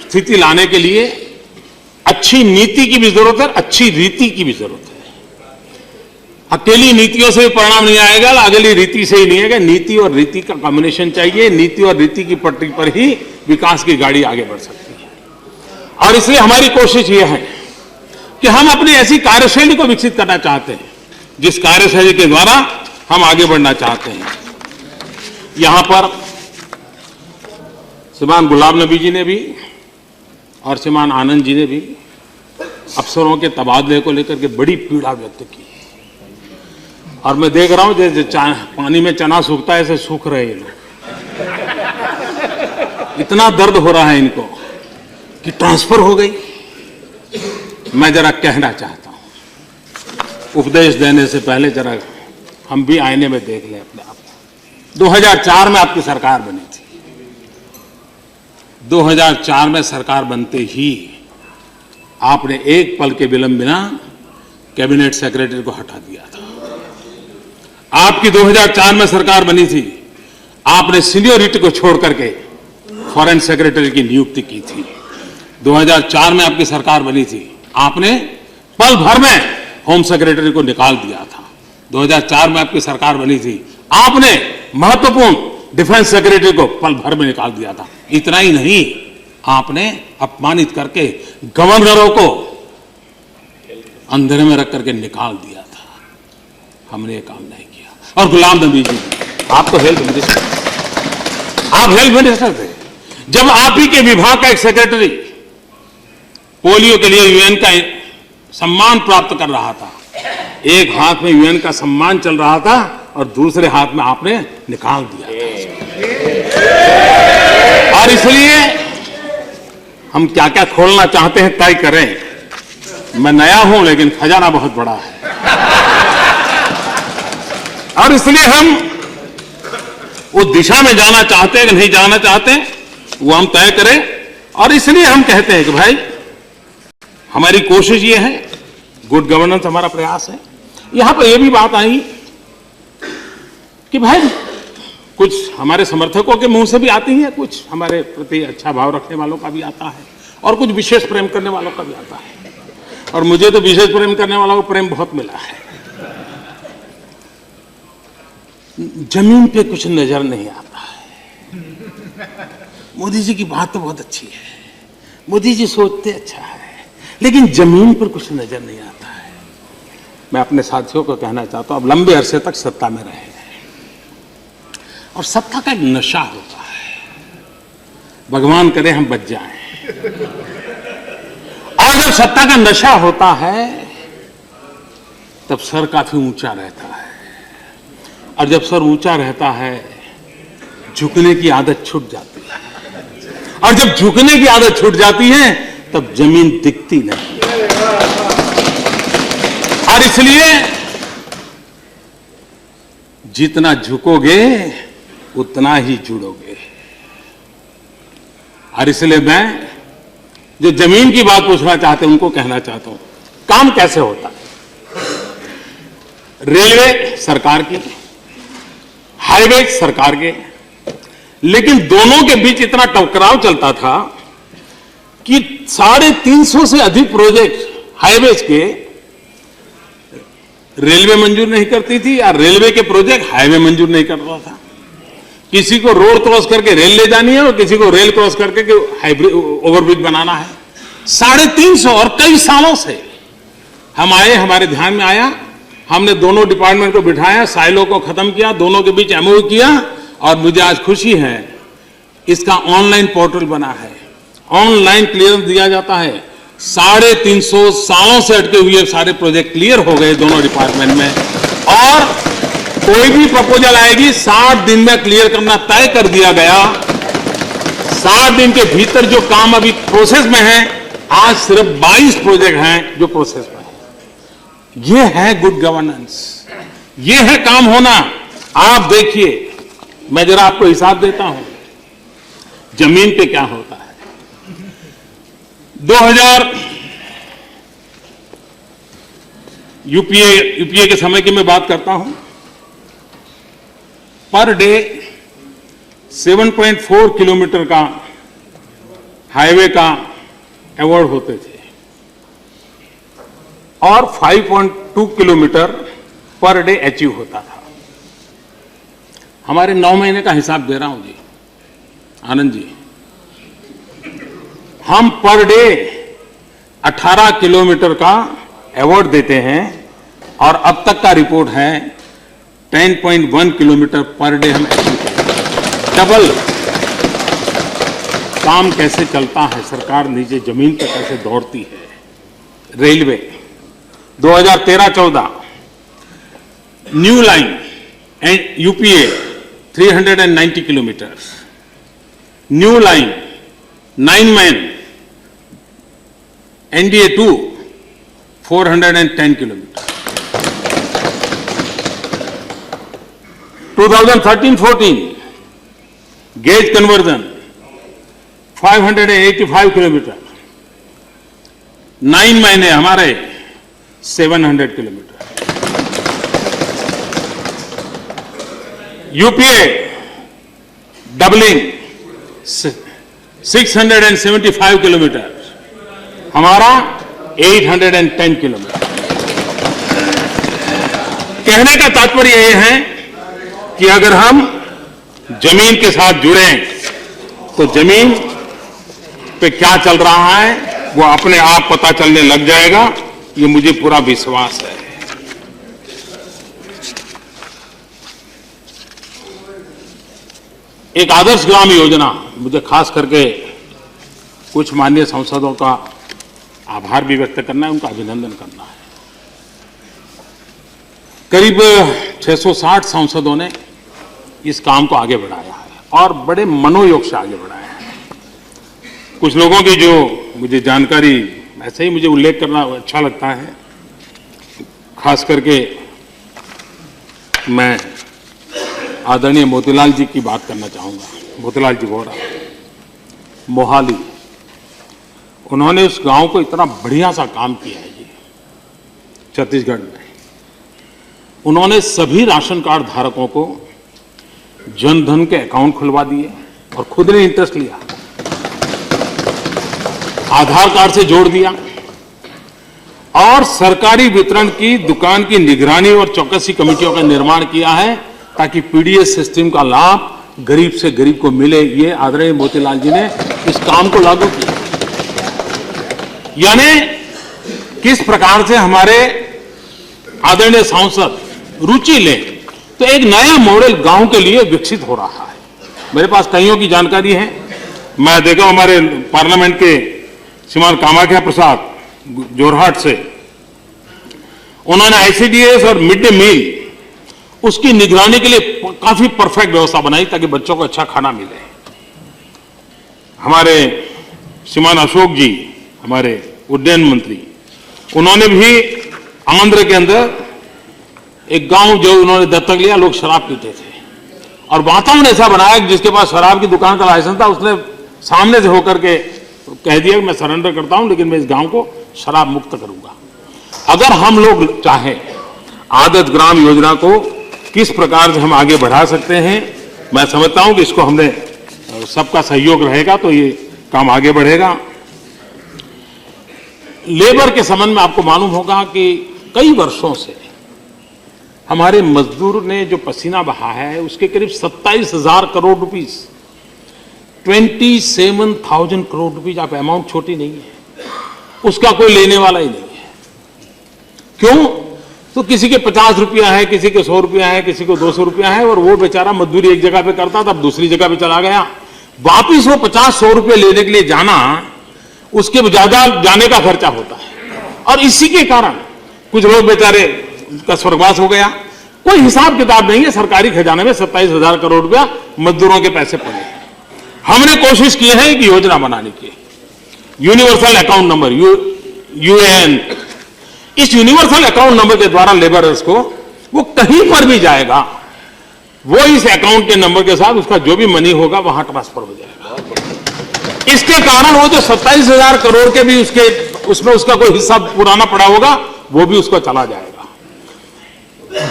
स्थिति लाने के लिए अच्छी नीति की भी जरूरत है, अच्छी रीति की भी जरूरत है। अकेली नीतियों से भी परिणाम नहीं आएगा, अकेली रीति से ही नहीं आएगा। नीति और रीति का कॉम्बिनेशन चाहिए। नीति और रीति की पटरी पर ही विकास की गाड़ी आगे बढ़ सकती है। और इसलिए हमारी कोशिश यह है कि हम अपनी ऐसी कार्यशैली को विकसित करना चाहते हैं जिस कार्यशैली के द्वारा हम आगे बढ़ना चाहते हैं। यहां पर श्रीमान गुलाम नबी जी ने भी और श्रीमान आनंद जी ने भी अफसरों के तबादले को लेकर के बड़ी पीड़ा व्यक्त की, और मैं देख रहा हूं जैसे पानी में चना सूखता है ऐसे सूख रहे हैं लोग। इतना दर्द हो रहा है इनको कि ट्रांसफर हो गई। मैं जरा कहना चाहता हूं, उपदेश देने से पहले जरा हम भी आईने में देख लें अपने आप को। 2004 में आपकी सरकार बनी थी। 2004 में सरकार बनते ही आपने एक पल के विलंब बिना कैबिनेट सेक्रेटरी को हटा दिया था। आपकी 2004 में सरकार बनी थी, आपने सीनियरिटी को छोड़ करके फॉरेन सेक्रेटरी की नियुक्ति की थी। 2004 में आपकी सरकार बनी थी, आपने पल भर में होम सेक्रेटरी को निकाल दिया था। 2004 में आपकी सरकार बनी थी, आपने महत्वपूर्ण डिफेंस सेक्रेटरी को पल भर में निकाल दिया था। इतना ही नहीं, आपने अपमानित करके गवर्नरों को अंधेरे में रख करके निकाल दिया था। हमने ये काम नहीं किया। और गुलाम नबी जी, आप तो हेल्थ मिनिस्टर, आप हेल्थ मिनिस्टर थे जब आप ही के विभाग का एक सेक्रेटरी पोलियो के लिए यूएन का सम्मान प्राप्त कर रहा था। एक हाथ में यूएन का सम्मान चल रहा था और दूसरे हाथ में आपने निकाल दिया था। और इसलिए हम क्या क्या खोलना चाहते हैं तय करें। मैं नया हूं लेकिन खजाना बहुत बड़ा है, और इसलिए हम उस दिशा में जाना चाहते हैं कि नहीं जाना चाहते वो हम तय करें। और इसलिए हम कहते हैं कि भाई हमारी कोशिश ये है, गुड गवर्नेंस हमारा प्रयास है। यहां पर यह भी बात आई कि भाई कुछ हमारे समर्थकों के मुंह से भी आती है, कुछ हमारे प्रति अच्छा भाव रखने वालों का भी आता है, और कुछ विशेष प्रेम करने वालों का भी आता है। और मुझे तो विशेष प्रेम करने वालों को प्रेम बहुत मिला है। जमीन पे कुछ नजर नहीं आता है। मोदी जी की बात तो बहुत अच्छी है, मोदी जी सोचते अच्छा है, लेकिन जमीन पर कुछ नजर नहीं आता है। मैं अपने साथियों को कहना चाहता हूं, अब लंबे अरसे तक सत्ता में रहे हैं, और सत्ता का एक नशा होता है, भगवान करे हम बच जाएं। और जब सत्ता का नशा होता है तब सर काफी ऊंचा रहता है, और जब सर ऊंचा रहता है झुकने की आदत छूट जाती है, और जब झुकने की आदत छूट जाती है तब जमीन दिखती नहीं। और इसलिए जितना झुकोगे उतना ही जुड़ोगे। और इसलिए मैं जो जमीन की बात पूछना चाहते हैं उनको कहना चाहता हूं, काम कैसे होता है। रेलवे सरकार की, हाईवे सरकार के, लेकिन दोनों के बीच इतना टकराव चलता था कि 350 से अधिक प्रोजेक्ट हाईवेज के रेलवे मंजूर नहीं करती थी, या रेलवे के प्रोजेक्ट हाईवे मंजूर नहीं कर रहा था। किसी को रोड क्रॉस करके रेल ले जानी है, और किसी को रेल क्रॉस करके हाईब्रिज ओवरब्रिज बनाना है। 350 और कई सालों से हम आए, हमारे ध्यान में आया, हमने दोनों डिपार्टमेंट को बिठाया, साइलो को खत्म किया, दोनों के बीच एमओयू किया, और मुझे आज खुशी है इसका ऑनलाइन पोर्टल बना है, ऑनलाइन क्लियरेंस दिया जाता है। 350 सालों से अटके हुए सारे प्रोजेक्ट क्लियर हो गए दोनों डिपार्टमेंट में, और कोई भी प्रपोजल आएगी 60 दिन में क्लियर करना तय कर दिया गया। 60 दिन के भीतर जो काम अभी प्रोसेस में है, आज सिर्फ 22 प्रोजेक्ट हैं जो प्रोसेस में है। ये है गुड गवर्नेंस, ये है काम होना। आप देखिए, मैं जरा आपको हिसाब देता हूं जमीन पे क्या होता है। 2000 यूपीए के समय की मैं बात करता हूं, पर डे 7.4 किलोमीटर का हाईवे का अवार्ड होते थे, और 5.2 किलोमीटर पर डे अचीव होता था। हमारे 9 महीने का हिसाब दे रहा हूं जी, आनंद जी, हम पर डे 18 किलोमीटर का अवार्ड देते हैं, और अब तक का रिपोर्ट है 10.1 किलोमीटर पर डे हम अचीव करते हैं। डबल काम कैसे चलता है, सरकार नीचे जमीन पर कैसे दौड़ती है। Railway 2013-14 new line and UPA 390 kilometre, new line 9 man NDA 2 410 kilometre. 2013-14 gauge conversion 585 kilometre, 9 महीने हमारे 700 किलोमीटर। यूपीए डबलिंग 675 किलोमीटर, हमारा 810 किलोमीटर। कहने का तात्पर्य यह है कि अगर हम जमीन के साथ जुड़े तो जमीन पे क्या चल रहा है वो अपने आप पता चलने लग जाएगा, ये मुझे पूरा विश्वास है। एक आदर्श ग्राम योजना, मुझे खास करके कुछ माननीय सांसदों का आभार भी व्यक्त करना है, उनका अभिनंदन करना है। करीब 660 सांसदों ने इस काम को आगे बढ़ाया है और बड़े मनोयोग से आगे बढ़ाया है। कुछ लोगों की जो मुझे जानकारी, ऐसे ही मुझे उल्लेख करना अच्छा लगता है, खास करके मैं आदरणीय मोतीलाल जी की बात करना चाहूँगा। मोतीलाल जी वोरा, मोहाली, उन्होंने उस गांव को इतना बढ़िया सा काम किया है जी छत्तीसगढ़ में। उन्होंने सभी राशन कार्ड धारकों को जन धन के अकाउंट खुलवा दिए और खुद ने इंटरेस्ट लिया, आधार कार्ड से जोड़ दिया और सरकारी वितरण की दुकान की निगरानी और चौकसी कमेटियों का निर्माण किया है ताकि पीडीएस सिस्टम का लाभ गरीब से गरीब को मिले। ये आदरणीय मोतीलाल जी ने इस काम को लागू किया। यानी किस प्रकार से हमारे आदरणीय सांसद रुचि लें तो एक नया मॉडल गांव के लिए विकसित हो रहा है। मेरे पास कईयों की जानकारी है। मैं देखा हमारे पार्लियामेंट के श्रीमान कामाख्या प्रसाद जोरहाट से, उन्होंने आईसीडीएस और मिड डे मील उसकी निगरानी के लिए काफी परफेक्ट व्यवस्था बनाई ताकि बच्चों को अच्छा खाना मिले। हमारे श्रीमान अशोक जी, हमारे उड्डयन मंत्री, उन्होंने भी आंध्र के अंदर एक गांव जो उन्होंने दत्तक लिया, लोग शराब पीते थे और वातावरण ऐसा बनाया कि जिसके पास शराब की दुकान का लाइसेंस था उसने सामने से होकर के कह दिया कि मैं सरेंडर करता हूं लेकिन मैं इस गांव को शराब मुक्त करूंगा। अगर हम लोग चाहें आदत ग्राम योजना को किस प्रकार से हम आगे बढ़ा सकते हैं, मैं समझता हूं कि इसको हमने सबका सहयोग रहेगा तो ये काम आगे बढ़ेगा। लेबर के संबंध में आपको मालूम होगा कि कई वर्षों से हमारे मजदूर ने जो पसीना बहा है उसके करीब 27,000 करोड़ रुपीस, 27,000 करोड़ रुपीस, आप अमाउंट छोटी नहीं है, उसका कोई लेने वाला ही नहीं है। क्यों? तो किसी के 50 रुपया है, किसी के 100 रुपया है, किसी को 200 रुपया है और वो बेचारा मजदूरी एक जगह पे करता था, अब दूसरी जगह पे चला गया, वापिस वो 50-100 रुपये लेने के लिए जाना, उसके ज्यादा जाने का खर्चा होता है। और इसी के कारण कुछ लोग बेचारे का स्वर्गवास हो गया। कोई हिसाब किताब नहीं है, सरकारी खजाने में 27,000 करोड़ रुपया मजदूरों के पैसे पड़े। हमने कोशिश की है कि योजना बनाने की, यूनिवर्सल अकाउंट नंबर यूएएन, इस यूनिवर्सल अकाउंट नंबर के द्वारा लेबरर्स को वो कहीं पर भी जाएगा, वो इस अकाउंट के नंबर के साथ उसका जो भी मनी होगा वहां ट्रांसफर हो जाएगा। इसके कारण वो जो 27,000 करोड़ के भी उसमें उसका कोई हिस्सा पुराना पड़ा होगा वो भी उसको चला जाएगा।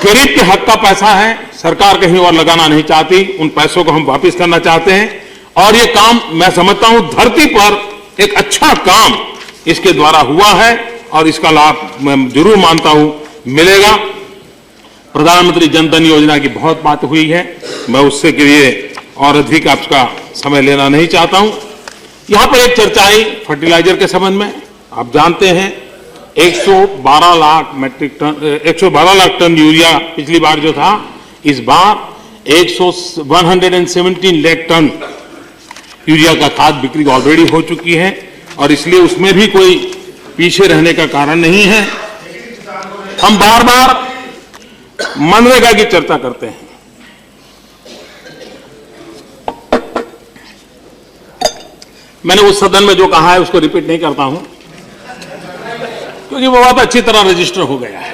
गरीब के हक का पैसा है, सरकार कहीं और लगाना नहीं चाहती, उन पैसों को हम वापस करना चाहते हैं और ये काम मैं समझता हूं धरती पर एक अच्छा काम इसके द्वारा हुआ है और इसका लाभ मैं जरूर मानता हूं मिलेगा। प्रधानमंत्री जन धन योजना की बहुत बात हुई है, मैं उससे के लिए और अधिक आपका समय लेना नहीं चाहता हूं। यहां पर एक चर्चा आई फर्टिलाइजर के संबंध में। आप जानते हैं 112 lakh metric ton, 112 lakh ton urea पिछली बार जो था, इस बार 117 लाख टन यूरिया का खाद बिक्री ऑलरेडी हो चुकी है और इसलिए उसमें भी कोई पीछे रहने का कारण नहीं है। हम बार बार मनरेगा की चर्चा करते हैं। मैंने उस सदन में जो कहा है उसको रिपीट नहीं करता हूं क्योंकि वो बात अच्छी तरह रजिस्टर हो गया है,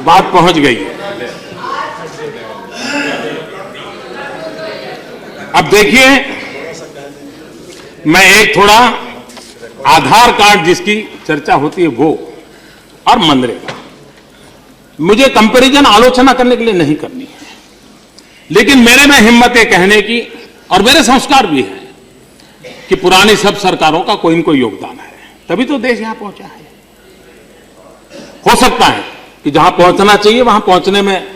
बात पहुंच गई है। अब देखिए, मैं एक थोड़ा आधार कार्ड जिसकी चर्चा होती है वो और मनरेगा, मुझे कंपैरिजन आलोचना करने के लिए नहीं करनी है, लेकिन मेरे में हिम्मत है कहने की और मेरे संस्कार भी है कि पुरानी सब सरकारों का कोई न कोई योगदान है, तभी तो देश यहां पहुंचा है। हो सकता है कि जहां पहुंचना चाहिए वहां पहुंचने में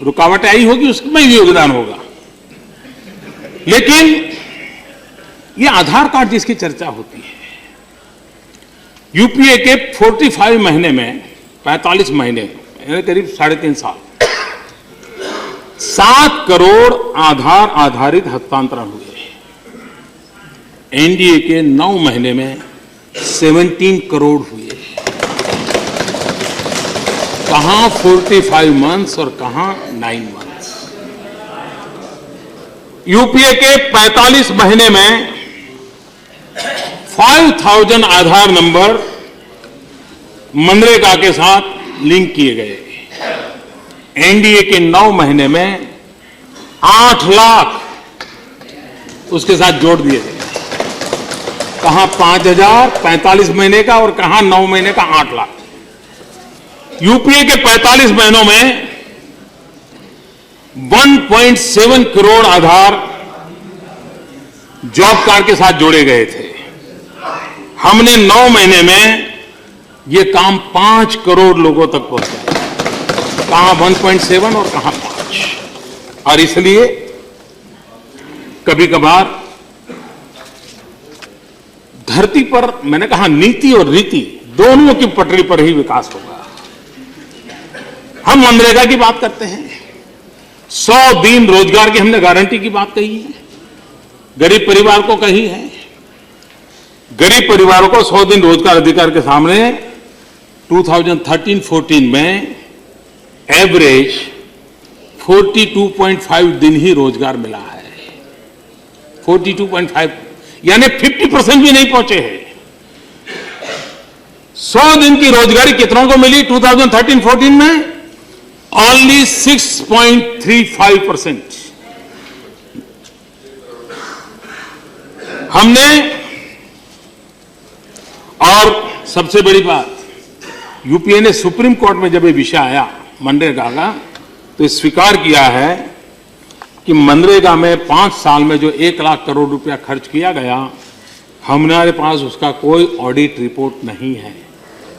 रुकावटें आई होगी, उसमें भी योगदान होगा, लेकिन ये आधार कार्ड जिसकी चर्चा होती है, यूपीए के 45 महीने में 45 महीने करीब 3.5 साल 7 करोड़ आधार आधारित हस्तांतरण हुए। एनडीए के 9 महीने में 17 करोड़ हुए। कहां 45 मंथ्स और कहां 9 मंथ्स। यूपीए के 45 महीने में 5,000 आधार नंबर मनरेगा के साथ लिंक किए गए। एनडीए के 9 महीने में 8 लाख उसके साथ जोड़ दिए गए। कहां 5,000 45 महीने का और कहां 9 महीने का 8 लाख। यूपीए के 45 महीनों में 1.7 करोड़ आधार जॉब कार्ड के साथ जोड़े गए थे। हमने 9 महीने में ये काम 5 करोड़ लोगों तक पहुंचाया। कहां 1.7 और कहां 5। और इसलिए कभी कभार धरती पर, मैंने कहा, नीति और रीति दोनों की पटरी पर ही विकास होगा। हम मनरेगा की बात करते हैं, 100 दिन रोजगार की हमने गारंटी की बात कही है, गरीब परिवार को कही है। गरीब परिवारों को 100 दिन रोजगार अधिकार के सामने 2013-14 में एवरेज 42.5 दिन ही रोजगार मिला है। 42.5 यानी 50% भी नहीं पहुंचे हैं। 100 दिन की रोजगारी कितनों को मिली 2013-14 में? ओनली 6.35%। हमने, और सबसे बड़ी बात, यूपीए ने सुप्रीम कोर्ट में जब ये विषय आया मनरेगा का, तो स्वीकार किया है कि मनरेगा में 5 साल में जो 1 लाख करोड़ रुपया खर्च किया गया, हमारे पास उसका कोई ऑडिट रिपोर्ट नहीं है।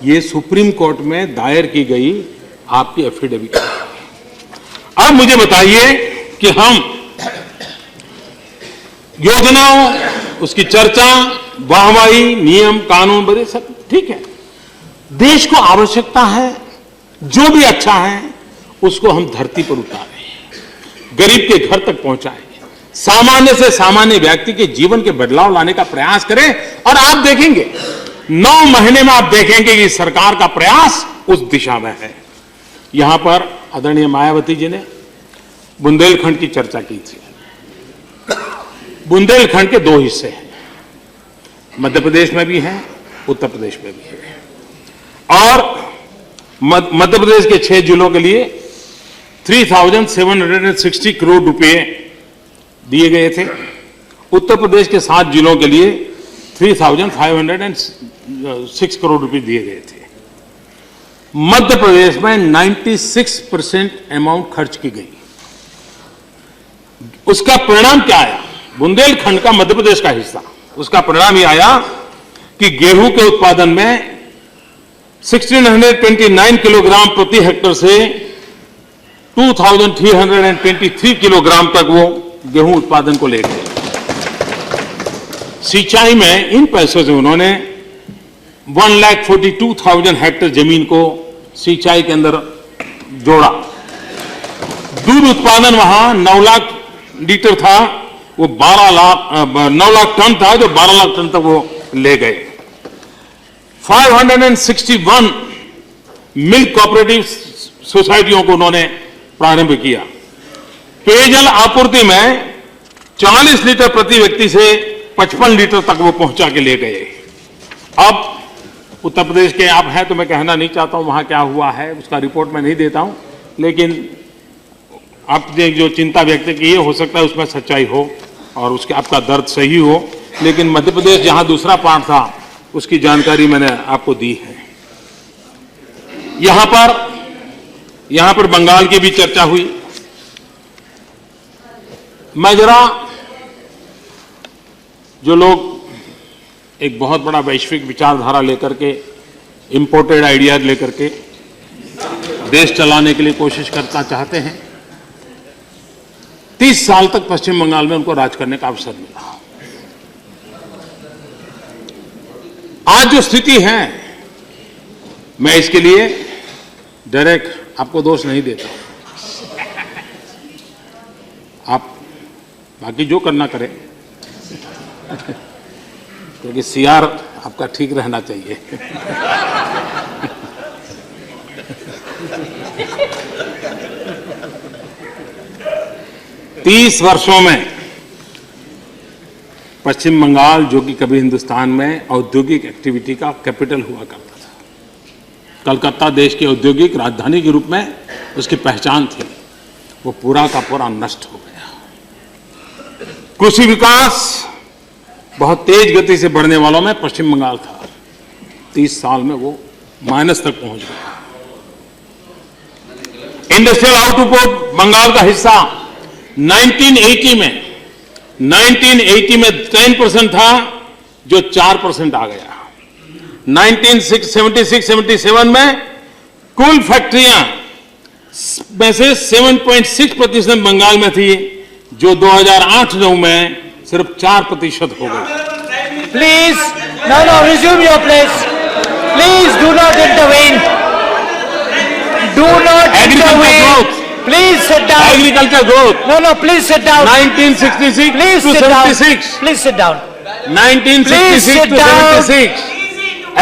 ये सुप्रीम कोर्ट में दायर की गई आपकी एफिडेविट। अब मुझे बताइए कि हम योजनाओं, उसकी चर्चा, वाहवाही, नियम कानून बड़े सब ठीक है। देश को आवश्यकता है, जो भी अच्छा है उसको हम धरती पर उतारें, गरीब के घर तक पहुंचाएं, सामान्य से सामान्य व्यक्ति के जीवन के बदलाव लाने का प्रयास करें। और आप देखेंगे 9 महीने में आप देखेंगे कि सरकार का प्रयास उस दिशा में है। यहां पर आदरणीय मायावती जी ने बुंदेलखंड की चर्चा की थी। बुंदेलखंड के 2 हिस्से हैं, मध्य प्रदेश में भी हैं, उत्तर प्रदेश में भी है। और मध्य प्रदेश के 6 जिलों के लिए 3,760 करोड़ रुपए दिए गए थे। उत्तर प्रदेश के 7 जिलों के लिए 3,506 करोड़ रुपए दिए गए थे। मध्य प्रदेश में 96% अमाउंट खर्च की गई। उसका परिणाम क्या आया? बुंदेलखंड का मध्य प्रदेश का हिस्सा, उसका परिणाम यह आया कि गेहूं के उत्पादन में 1629 किलोग्राम प्रति हेक्टेयर से 2323 किलोग्राम तक वो गेहूं उत्पादन को ले गए। सिंचाई में इन पैसों से उन्होंने 1,42,000 हेक्टेयर जमीन को सिंचाई के अंदर जोड़ा। दूध उत्पादन वहां 9 लाख लीटर था, वो 9 लाख टन था, जो 12 लाख टन तक वो ले गए। 561 मिल्क कोऑपरेटिव सोसाइटियों को उन्होंने प्रारंभ किया। पेयजल आपूर्ति में 40 लीटर प्रति व्यक्ति से 55 लीटर तक वो पहुंचा के ले गए। अब उत्तर प्रदेश के आप हैं तो मैं कहना नहीं चाहता हूं वहां क्या हुआ है, उसका रिपोर्ट मैं नहीं देता हूं, लेकिन आपने जो चिंता व्यक्त की है, हो सकता है उसमें सच्चाई हो और उसके आपका दर्द सही हो, लेकिन मध्य प्रदेश जहां दूसरा पार्ट था उसकी जानकारी मैंने आपको दी है। यहां पर बंगाल की भी चर्चा हुई। मैं जरा, जो लोग एक बहुत बड़ा वैश्विक विचारधारा लेकर के, इंपोर्टेड आइडियाज लेकर के देश चलाने के लिए कोशिश करना चाहते हैं, 30 साल तक पश्चिम बंगाल में उनको राज करने का अवसर मिला। आज जो स्थिति है, मैं इसके लिए डायरेक्ट आपको दोष नहीं देता। आप बाकी जो करना करें, क्योंकि सीआर आपका ठीक रहना चाहिए। तीस वर्षों में पश्चिम बंगाल, जो कि कभी हिंदुस्तान में औद्योगिक एक्टिविटी का कैपिटल हुआ करता था, कलकत्ता देश की औद्योगिक राजधानी के रूप में उसकी पहचान थी, वो पूरा का पूरा नष्ट हो गया। कृषि विकास बहुत तेज गति से बढ़ने वालों में पश्चिम बंगाल था। 30 साल में वो माइनस तक पहुंच गया। इंडस्ट्रियल आउटपुट बंगाल का हिस्सा 1980 में 10% था, जो 4% आ गया। 1976-77 में कुल फैक्ट्रियां में से 7.6% बंगाल में थी, जो 2008-9 में सिर्फ 4% हो गई। Please, no, resume your place. Please do not intervene. Do not intervene. Please sit down. Agriculture growth. No, please sit down. 1966 Please to sit down. 76. Please sit down. 1966 to 76.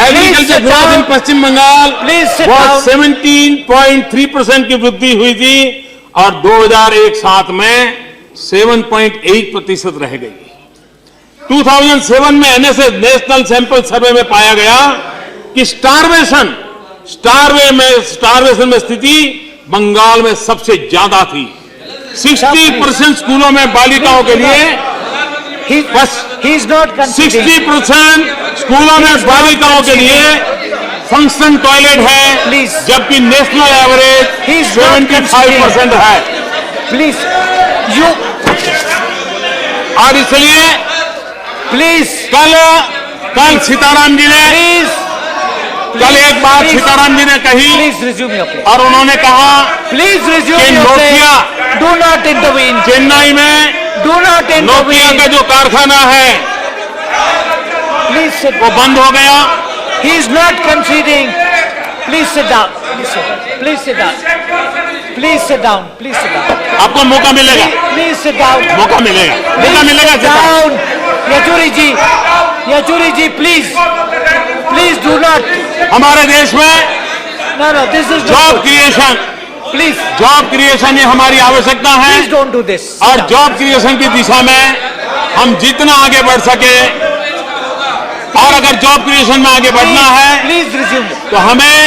Agriculture sit growth down. in Pashchim Bengal Please sit was down. 17.3% की वृद्धि हुई थी और 2001-07 में 7.8% रह गई। 2007 में NSS national sample survey में पाया गया कि स्टारवेशन में स्थिति बंगाल में सबसे ज्यादा थी। 60% स्कूलों में बालिकाओं के लिए He's not conceding. 60% स्कूलों में बालिकाओं के लिए फंक्शन टॉयलेट है, Please. जबकि नेशनल एवरेज He's not 75% है। Please, you और इसलिए please, कल सीताराम जी ने कल एक बात please. सीताराम जी ने कही please resume your place. और उन्होंने कहा Please resume कि your Nokia place. Do not intervene. Chennai में Do not नोकिया intervene. का जो कारखाना है Please sit. वो बंद हो गया। He is not conceding. Please sit down. Please sit down. Please sit down. Please sit down. Please sit down. आपको मौका मिलेगा, Please sit down. मौका मिलेगा, मौका Please मिलेगा sit Sitaram. down. Yachuri ji, please do not. हमारे देश में No, this is job not good. Creation Please ये हमारी आवश्यकता है don't do this. Sit और down. जॉब क्रिएशन की दिशा में हम जितना आगे बढ़ सके और अगर जॉब क्रिएशन में आगे बढ़ना है Please resume. तो हमें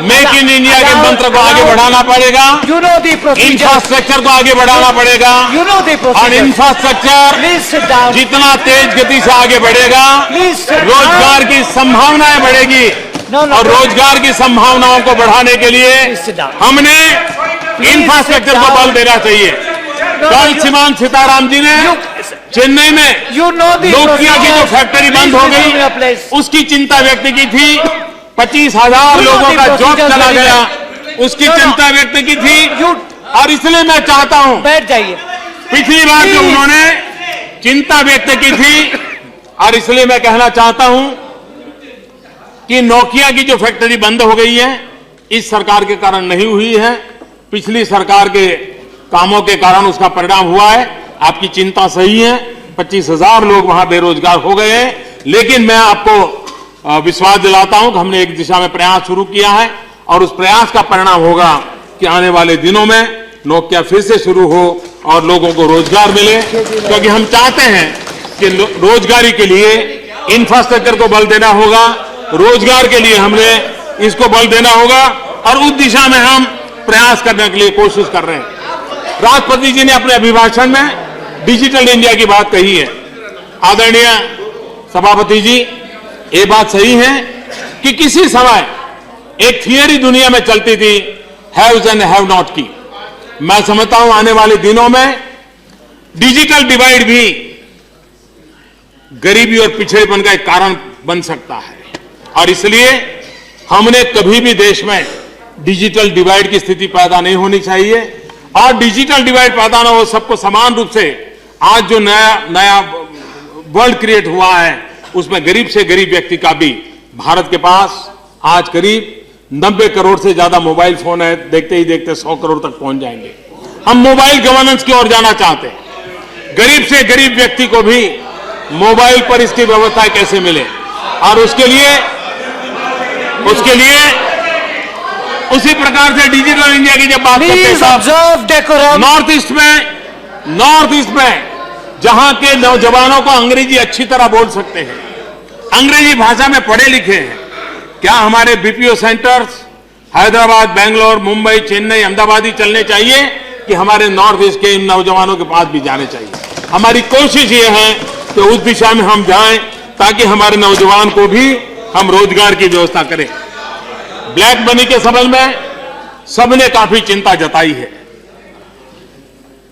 मेक इन इंडिया के मंत्र को आगे बढ़ाना पड़ेगा, You know the procedure. Infrastructure को आगे बढ़ाना पड़ेगा You know the और procedure. Infrastructure Please sit down. जितना तेज गति से आगे बढ़ेगा Please sit रोजगार down. की संभावनाएं बढ़ेगी No, और रोजगार की संभावनाओं को बढ़ाने के लिए Please sit down. हमने इंफ्रास्ट्रक्चर sit को down. बल देना चाहिए। कल you- श्रीमान सीताराम जी ने चेन्नई में You know the नोकिया की जो procedure. फैक्ट्री बंद Please हो resume your गई place. उसकी चिंता व्यक्त की थी। 25,000 You know लोगों the का जॉब procedure चला very गया, well. उसकी No, no. चिंता व्यक्त की थी You और इसलिए मैं चाहता हूं बैठ जाइए. पिछली बार जो Please. उन्होंने चिंता व्यक्त की थी और इसलिए मैं कहना चाहता हूं कि नोकिया की जो फैक्ट्री बंद हो गई है इस सरकार के कारण नहीं हुई है, पिछली सरकार के कामों के कारण उसका परिणाम हुआ है। आपकी चिंता सही है, 25,000 लोग वहां बेरोजगार हो गए हैं, लेकिन मैं आपको विश्वास दिलाता हूं कि हमने एक दिशा में प्रयास शुरू किया है और उस प्रयास का परिणाम होगा कि आने वाले दिनों में नोकिया फिर से शुरू हो और लोगों को रोजगार मिले, क्योंकि हम चाहते हैं कि रोजगारी के लिए इंफ्रास्ट्रक्चर को बल देना होगा, रोजगार के लिए हमने इसको बल देना होगा और उस दिशा में हम प्रयास करने के लिए कोशिश कर रहे हैं। राष्ट्रपति जी ने अपने अभिभाषण में डिजिटल इंडिया की बात कही है। आदरणीय सभापति जी, ये बात सही है कि किसी समय एक थियरी दुनिया में चलती थी, हैव्स एंड हैव नॉट की। मैं समझता हूं आने वाले दिनों में डिजिटल डिवाइड भी गरीबी और पिछड़ेपन का एक कारण बन सकता है और इसलिए हमने कभी भी देश में डिजिटल डिवाइड की स्थिति पैदा नहीं होनी चाहिए और डिजिटल डिवाइड पैदा ना हो, सबको समान रूप से आज जो नया वर्ल्ड क्रिएट हुआ है उसमें गरीब से गरीब व्यक्ति का भी भारत के पास आज करीब 90 करोड़ से ज्यादा मोबाइल फोन है, देखते ही देखते 100 करोड़ तक पहुंच जाएंगे। हम मोबाइल गवर्नेंस की ओर जाना चाहते हैं, गरीब से गरीब व्यक्ति को भी मोबाइल पर इसकी व्यवस्था कैसे मिले और उसके लिए उसी प्रकार से डिजिटल इंडिया की जब बात करते हैं नॉर्थ ईस्ट में जहां के नौजवानों को अंग्रेजी अच्छी तरह बोल सकते हैं, अंग्रेजी भाषा में पढ़े लिखे हैं, क्या हमारे बीपीओ सेंटर्स हैदराबाद, बेंगलोर, मुंबई, चेन्नई, अहमदाबाद ही चलने चाहिए कि हमारे नॉर्थ ईस्ट के इन नौजवानों के पास भी जाने चाहिए? हमारी कोशिश ये है कि कि उस दिशा में हम जाएं ताकि हमारे नौजवान को भी हम रोजगार की व्यवस्था करें। ब्लैक मनी के संबंध में सबने काफी चिंता जताई है।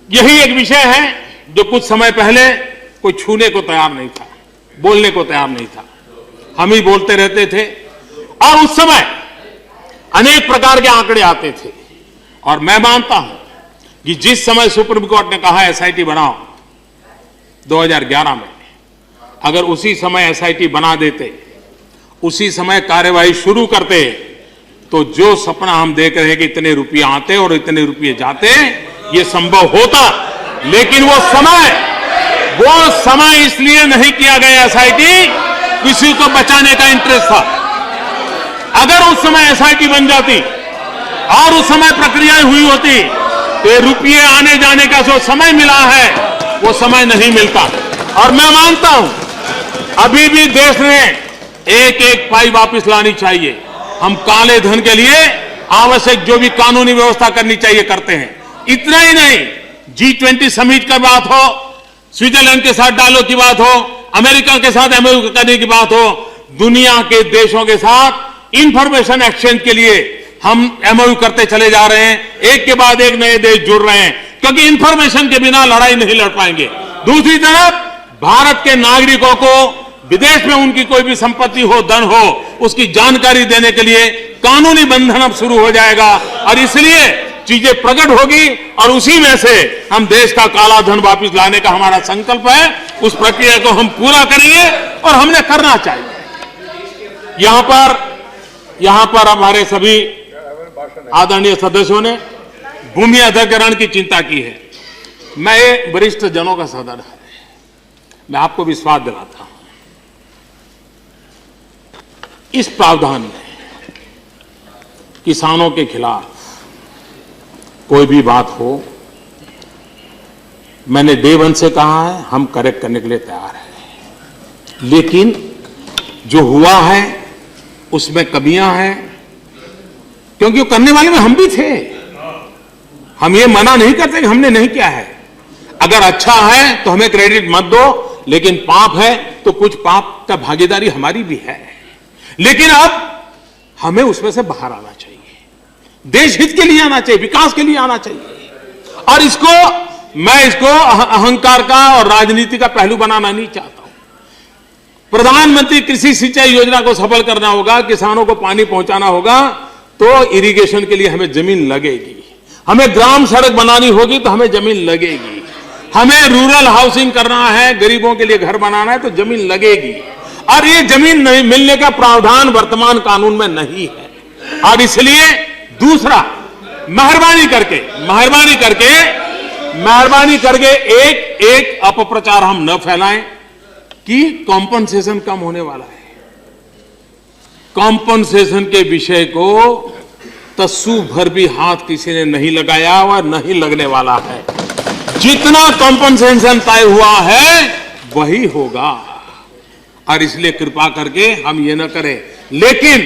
यही एक विषय है जो कुछ समय पहले कोई छूने को तैयार नहीं था, बोलने को तैयार नहीं था, हम ही बोलते रहते थे और उस समय अनेक प्रकार के आंकड़े आते थे। और मैं मानता हूं कि जिस समय सुप्रीम कोर्ट ने कहा एसआईटी बनाओ 2011 में, अगर उसी समय एसआईटी बना देते, उसी समय कार्यवाही शुरू करते, तो जो सपना हम देख रहे हैं कि इतने रुपये आते और इतने रुपये जाते, ये संभव होता। लेकिन वो समय इसलिए नहीं किया गया एसआईटी, किसी को बचाने का इंटरेस्ट था। अगर उस समय एसआईटी बन जाती और उस समय प्रक्रियाएं हुई होती तो रुपये आने जाने का जो समय मिला है वो समय नहीं मिलता। और मैं मानता हूं अभी भी देश ने एक एक पाई वापस लानी चाहिए। हम काले धन के लिए आवश्यक जो भी कानूनी व्यवस्था करनी चाहिए करते हैं। इतना ही नहीं, G20 समिट का बात हो, स्विट्जरलैंड के साथ डायलॉग की बात हो, अमेरिका के साथ एमओयू करने की बात हो, दुनिया के देशों के साथ इंफॉर्मेशन एक्सचेंज के लिए हम एमओयू करते चले जा रहे हैं। एक के बाद एक नए देश जुड़ रहे हैं, क्योंकि इंफॉर्मेशन के बिना लड़ाई नहीं लड़ पाएंगे। दूसरी तरफ भारत के नागरिकों को विदेश में उनकी कोई भी संपत्ति हो, धन हो, उसकी जानकारी देने के लिए कानूनी बंधन अब शुरू हो जाएगा और इसलिए चीजें प्रकट होगी और उसी में से हम देश का काला धन वापस लाने का हमारा संकल्प है। उस प्रक्रिया को हम पूरा करेंगे और हमने करना चाहिए। यहां पर हमारे सभी आदरणीय सदस्यों ने भूमि अधिग्रहण की चिंता की है। मैं ये वरिष्ठ जनों का सदन है, मैं आपको विश्वास दिलाता हूं, इस प्रावधान में किसानों के खिलाफ कोई भी बात हो, मैंने डे वन से कहा है, हम करेक्ट करने के लिए तैयार हैं। लेकिन जो हुआ है उसमें कमियां हैं, क्योंकि वो करने वाले में हम भी थे। हम ये मना नहीं करते कि हमने नहीं किया है। अगर अच्छा है तो हमें क्रेडिट मत दो, लेकिन पाप है तो कुछ पाप का भागीदारी हमारी भी है। लेकिन अब हमें उसमें से बाहर आना चाहिए, देश हित के लिए आना चाहिए, विकास के लिए आना चाहिए। और मैं इसको अहंकार का और राजनीति का पहलू बनाना नहीं चाहता हूं। प्रधानमंत्री कृषि सिंचाई योजना को सफल करना होगा, किसानों को पानी पहुंचाना होगा, तो इरिगेशन के लिए हमें जमीन लगेगी। हमें ग्राम सड़क बनानी होगी तो हमें जमीन लगेगी। हमें रूरल हाउसिंग करना है, गरीबों के लिए घर बनाना है तो जमीन लगेगी। और ये जमीन नहीं मिलने का प्रावधान वर्तमान कानून में नहीं है। और इसलिए दूसरा, मेहरबानी करके एक अपप्रचार हम न फैलाएं कि कॉम्पनसेशन कम होने वाला है। कॉम्पनसेशन के विषय को तस्सू भर भी हाथ किसी ने नहीं लगाया और नहीं लगने वाला है। जितना कॉम्पनसेशन तय हुआ है वही होगा। और इसलिए कृपा करके हम ये न करें। लेकिन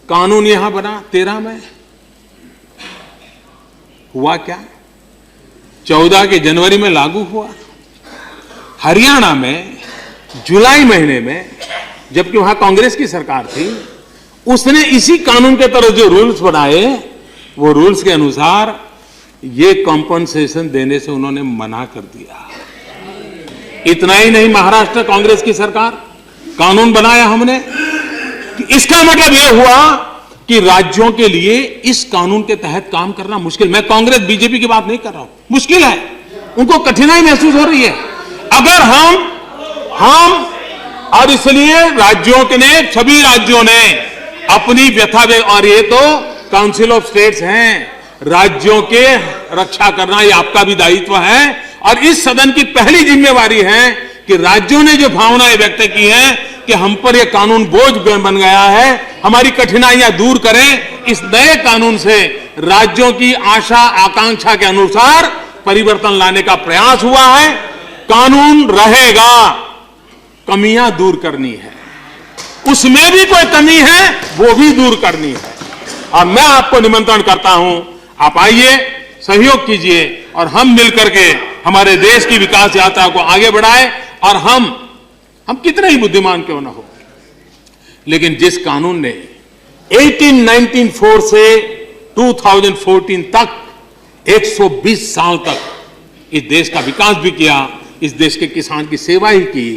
कानून यहां बना 13 में, हुआ क्या? 14 के जनवरी में लागू हुआ। हरियाणा में जुलाई महीने में, जबकि वहां कांग्रेस की सरकार थी, उसने इसी कानून के तहत जो रूल्स बनाए, वो रूल्स के अनुसार ये कॉम्पनसेशन देने से उन्होंने मना कर दिया। इतना ही नहीं, महाराष्ट्र कांग्रेस की सरकार, कानून बनाया हमने। इसका मतलब यह हुआ कि राज्यों के लिए इस कानून के तहत काम करना मुश्किल। मैं कांग्रेस बीजेपी की बात नहीं कर रहा हूं, मुश्किल है, उनको कठिनाई महसूस हो रही है। अगर हम और इसलिए सभी राज्यों ने अपनी व्यथा, और ये तो काउंसिल ऑफ स्टेट्स हैं, राज्यों के रक्षा करना ये आपका भी दायित्व है। और इस सदन की पहली जिम्मेवारी है कि राज्यों ने जो भावनाएं व्यक्त की हैं कि हम पर यह कानून बोझ बन गया है, हमारी कठिनाइयां दूर करें। इस नए कानून से राज्यों की आशा आकांक्षा के अनुसार परिवर्तन लाने का प्रयास हुआ है। कानून रहेगा, कमियां दूर करनी है, उसमें भी कोई कमी है वो भी दूर करनी है। और मैं आपको निमंत्रण करता हूं, आप आइए, सहयोग कीजिए और हम मिलकर के हमारे देश की विकास यात्रा को आगे बढ़ाए। और हम कितने ही बुद्धिमान क्यों ना हो, लेकिन जिस कानून ने 1894 से 2014 तक 120 साल तक इस देश का विकास भी किया, इस देश के किसान की सेवा ही की,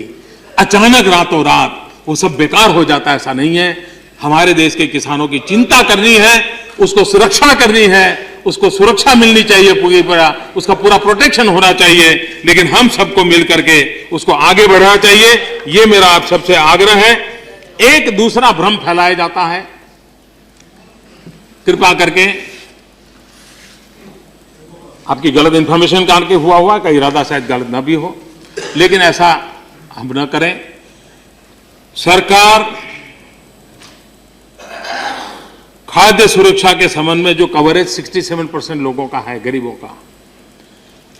अचानक रातों रात वो सब बेकार हो जाता है, ऐसा नहीं है। हमारे देश के किसानों की चिंता करनी है, उसको सुरक्षा करनी है, उसको सुरक्षा मिलनी चाहिए पूरी तरह, उसका पूरा प्रोटेक्शन होना चाहिए, लेकिन हम सबको मिलकर के उसको आगे बढ़ाना चाहिए। ये मेरा आप सबसे आग्रह है। एक दूसरा भ्रम फैलाया जाता है, कृपा करके आपकी गलत इंफॉर्मेशन करके हुआ का इरादा शायद गलत ना भी हो, लेकिन ऐसा हम न करें। सरकार खाद्य सुरक्षा के संबंध में जो कवरेज 67% लोगों का है, गरीबों का,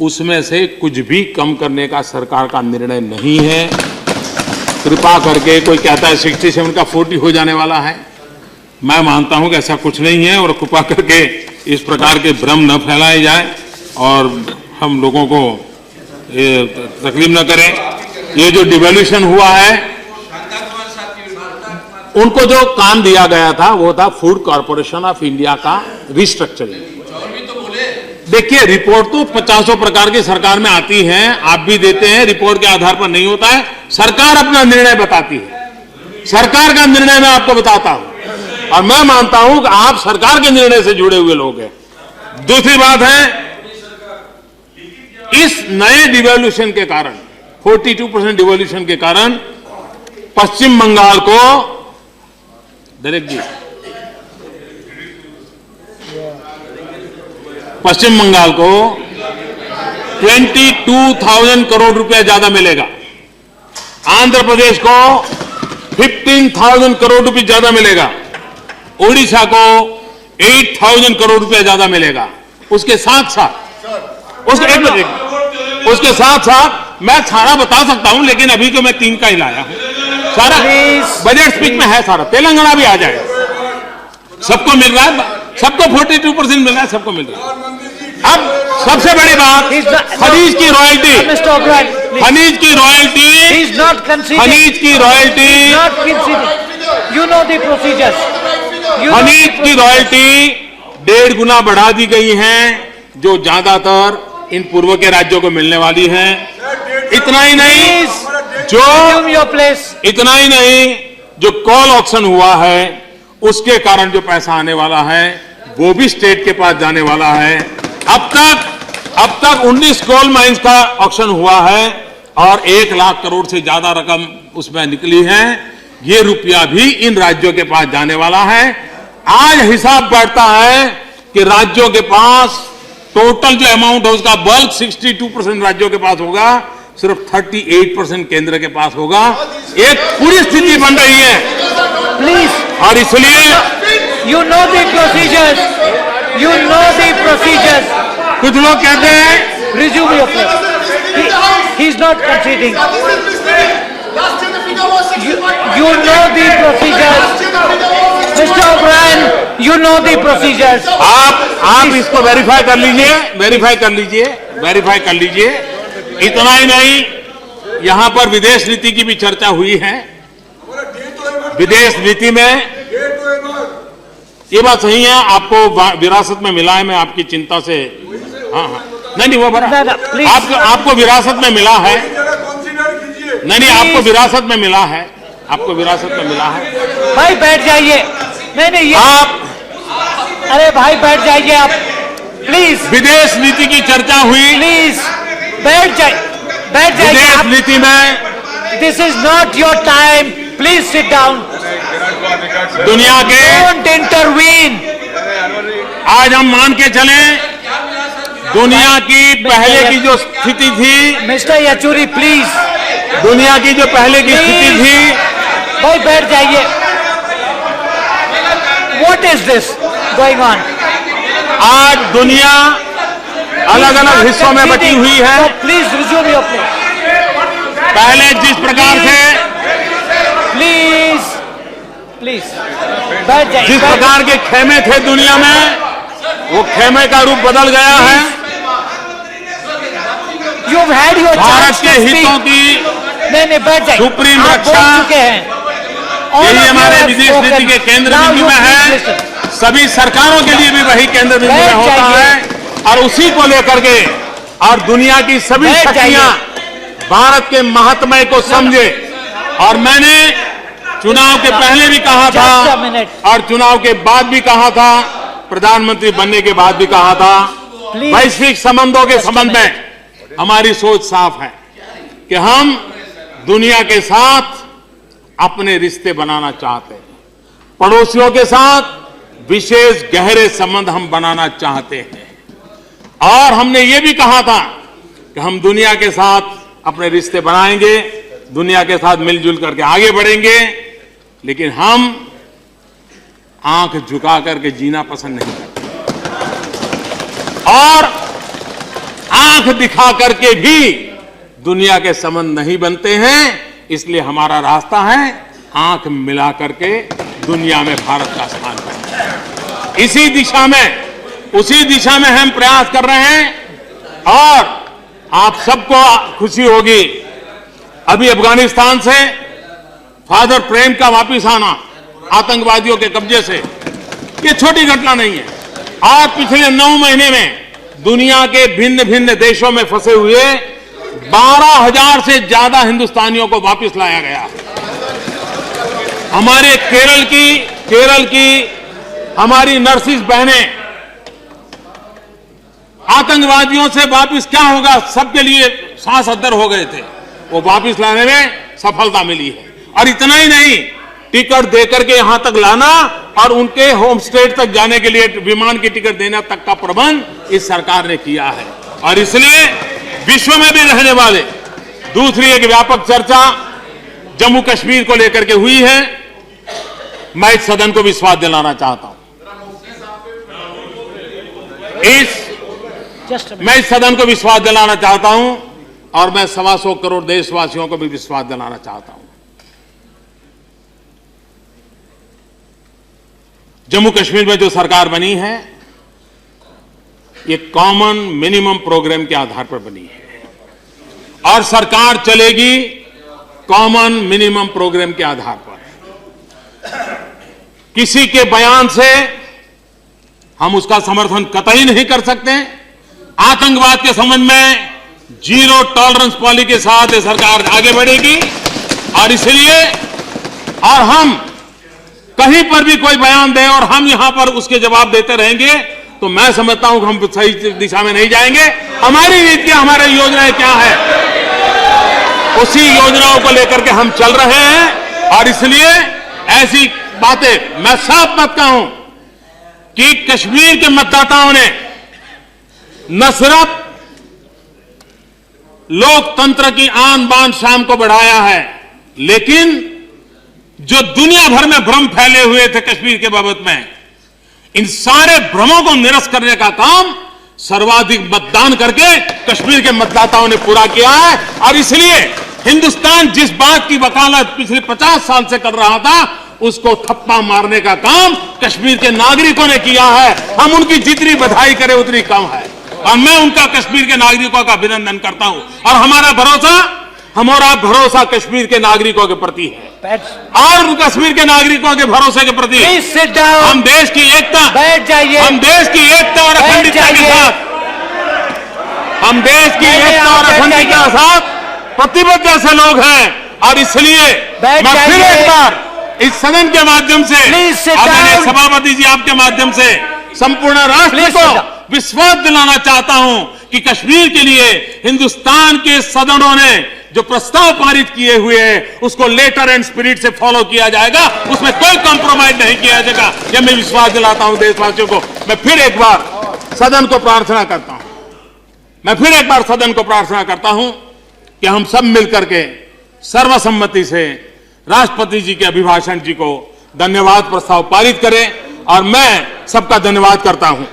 उसमें से कुछ भी कम करने का सरकार का निर्णय नहीं है। कृपा करके कोई कहता है 67 का 40 हो जाने वाला है, मैं मानता हूं कि ऐसा कुछ नहीं है। और कृपा करके इस प्रकार के भ्रम न फैलाए जाए और हम लोगों को तकलीफ न करें। ये जो डिवैल्यूएशन हुआ है, उनको जो काम दिया गया था वो था फूड कॉर्पोरेशन ऑफ इंडिया का रिस्ट्रक्चरिंग। देखिए, रिपोर्ट तो 50 प्रकार की सरकार में आती है, आप भी देते हैं, रिपोर्ट के आधार पर नहीं होता है। सरकार अपना निर्णय बताती है, सरकार का निर्णय मैं आपको बताता हूं, और मैं मानता हूं कि आप सरकार के निर्णय से जुड़े हुए लोग हैं। दूसरी बात है, इस नए डिवैल्यूएशन के कारण, 42% डिवैल्यूएशन के कारण पश्चिम बंगाल को, डायरेक्ट जी, पश्चिम बंगाल को 22,000 करोड़ रुपया ज्यादा मिलेगा, आंध्र प्रदेश को 15,000 करोड़ रुपए ज्यादा मिलेगा, ओडिशा को 8,000 करोड़ रुपया ज्यादा मिलेगा। उसके साथ साथ उसके साथ साथ मैं सारा बता सकता हूं, लेकिन अभी तो मैं 3 का ही लाया हूं। सारा बजट स्पीच में है, सारा तेलंगाना भी आ जाए, सबको मिल रहा है, सबको 42% मिल रहा है, सबको मिल रहा है। अब सबसे बड़ी बात, खनीज की रॉयल्टी, खनीज की रॉयल्टी, खनीज की royalty, You know the procedures. खनीज की रॉयल्टी 1.5 गुना बढ़ा दी गई है, जो ज्यादातर इन पूर्व के राज्यों को मिलने वाली है। इतना ही नहीं, इतना ही नहीं, जो कॉल ऑक्शन हुआ है उसके कारण जो पैसा आने वाला है वो भी स्टेट के पास जाने वाला है। अब तक 19 कोल माइंस का ऑक्शन हुआ है और 1 लाख करोड़ से ज्यादा रकम उसमें निकली है। ये रुपया भी इन राज्यों के पास जाने वाला है। आज हिसाब बढ़ता है कि राज्यों के पास टोटल जो अमाउंट है उसका बल्क 62% राज्यों के पास होगा, सिर्फ 38% केंद्र के पास होगा। एक पूरी स्थिति बन रही है प्लीज, और इसलिए you know the procedures, you know the procedures. कुछ लोग कहते हैं Resume your place. He is not conceding. You know the procedures. Mr. O'Brien, you know the procedures. आप इसको वेरीफाई कर लीजिए, वेरीफाई कर लीजिए, वेरीफाई कर लीजिए। इतना ही नहीं, यहां पर विदेश नीति की भी चर्चा हुई है। विदेश नीति में ये बात सही है, आपको विरासत में मिला है, मैं आपकी चिंता से, हाँ, नहीं वो बड़ा आपको विरासत में मिला है, नहीं आपको विरासत में मिला है, आपको विरासत में मिला है। भाई बैठ जाइए, नहीं ये आप, अरे भाई बैठ जाइए आप, प्लीज। विदेश नीति की चर्चा हुई, प्लीज बैठ जाइए विदेश नीति में। This is not your time, please sit down. दुनिया के, डोंट इंटरवीन। आज हम मान के चलें, दुनिया की पहले की जो स्थिति थी, मिस्टर येचुरी प्लीज, दुनिया की जो पहले की स्थिति थी, भाई बैठ जाइए। What is this going on? आज दुनिया अलग अलग हिस्सों में बटी हुई है। Please resume your place. पहले जिस प्रकार से, प्लीज बैठ जाइए, जिस प्रकार के खेमे थे दुनिया में, वो खेमे का रूप बदल गया है। You've had your Bharat chance के to speak. हितों की नहीं बैठ जाइए, सुप्रीम आप बोल रक्षा, चुके हैं। All यही of you हमारे have विदेश spoken. नीति के केंद्र Now बिंदु you में please है, listen. सभी सरकारों के लिए भी वही केंद्र बिंदु में बैठ होता जाइए। है, और उसी को लेकर के और दुनिया की सभी बैठ शक्तियां भारत के महात्म्य को समझे। और मैंने चुनाव के पहले भी कहा Just a था minute. और चुनाव के बाद भी कहा था, प्रधानमंत्री बनने के बाद भी कहा था, Please. वैश्विक संबंधों के संबंध में हमारी सोच साफ है कि हम दुनिया के साथ अपने रिश्ते बनाना चाहते हैं, पड़ोसियों के साथ विशेष गहरे संबंध हम बनाना चाहते हैं। और हमने ये भी कहा था कि हम दुनिया के साथ अपने रिश्ते बनाएंगे, दुनिया के साथ मिलजुल करके आगे बढ़ेंगे, लेकिन हम आंख झुका करके जीना पसंद नहीं करते और आंख दिखा करके भी दुनिया के संबंध नहीं बनते हैं। इसलिए हमारा रास्ता है आंख मिला करके दुनिया में भारत का स्थान करना। उसी दिशा में हम प्रयास कर रहे हैं। और आप सबको खुशी होगी, अभी अफगानिस्तान से फादर प्रेम का वापिस आना आतंकवादियों के कब्जे से, ये छोटी घटना नहीं है। और पिछले 9 महीने में दुनिया के भिन्न भिन्न देशों में फंसे हुए 12,000 से ज्यादा हिंदुस्तानियों को वापस लाया गया। हमारे केरल की हमारी नर्सिस बहनें आतंकवादियों से वापस क्या होगा, सबके लिए सांस अद्दर हो गए थे, वो वापस लाने में सफलता मिली है। और इतना ही नहीं, टिकट देकर के यहां तक लाना और उनके होम स्टेट तक जाने के लिए विमान की टिकट देना तक का प्रबंध इस सरकार ने किया है। और इसलिए विश्व में भी रहने वाले दूसरी एक व्यापक चर्चा जम्मू कश्मीर को लेकर के हुई है। मैं इस सदन को विश्वास दिलाना चाहता हूं, मैं इस सदन को विश्वास दिलाना चाहता हूं और मैं 125 करोड़ देशवासियों को भी विश्वास दिलाना चाहता हूं। जम्मू कश्मीर में जो सरकार बनी है, ये कॉमन मिनिमम प्रोग्राम के आधार पर बनी है और सरकार चलेगी कॉमन मिनिमम प्रोग्राम के आधार पर। किसी के बयान से हम उसका समर्थन कतई नहीं कर सकते। आतंकवाद के संबंध में जीरो टॉलरेंस पॉलिसी के साथ ये सरकार आगे बढ़ेगी और इसलिए और हम कहीं पर भी कोई बयान दे और हम यहां पर उसके जवाब देते रहेंगे तो मैं समझता हूं कि हम सही दिशा में नहीं जाएंगे। हमारी नीतियां, हमारी योजनाएं क्या है, उसी योजनाओं को लेकर के हम चल रहे हैं। और इसलिए ऐसी बातें मैं साफ बात कहूं कि कश्मीर के मतदाताओं ने न सिर्फ लोकतंत्र की आन बान शान को बढ़ाया है, लेकिन जो दुनिया भर में भ्रम फैले हुए थे कश्मीर के बाबत में, इन सारे भ्रमों को निरस्त करने का काम सर्वाधिक मतदान करके कश्मीर के मतदाताओं ने पूरा किया है। और इसलिए हिंदुस्तान जिस बात की वकालत पिछले 50 साल से कर रहा था, उसको थप्पा मारने का काम कश्मीर के नागरिकों ने किया है। हम उनकी जितनी बधाई करें उतनी कम है और मैं उनका, कश्मीर के नागरिकों का अभिनंदन करता हूं। और हमारा भरोसा कश्मीर के नागरिकों के प्रति है और कश्मीर के नागरिकों के भरोसे के प्रति हम देश की एकता, बैठ जाइए, हम देश की एकता और अखंडता के साथ, हम देश की एकता और अखंडता के साथ प्रतिबद्ध ऐसे लोग हैं। और इसलिए मैं फिर एक बार इस सदन के माध्यम से आदरणीय सभापति जी आपके माध्यम से संपूर्ण राष्ट्र को विश्वास दिलाना चाहता हूं कि कश्मीर के लिए हिंदुस्तान के सदनों ने जो प्रस्ताव पारित किए हुए हैं उसको लेटर एंड स्पिरिट से फॉलो किया जाएगा, उसमें कोई कॉम्प्रोमाइज नहीं किया जाएगा। यह मैं विश्वास दिलाता हूं देशवासियों को। मैं फिर एक बार सदन को प्रार्थना करता हूं कि हम सब मिलकर के सर्वसम्मति से राष्ट्रपति जी के अभिभाषण जी को धन्यवाद प्रस्ताव पारित करें और मैं सबका धन्यवाद करता हूं।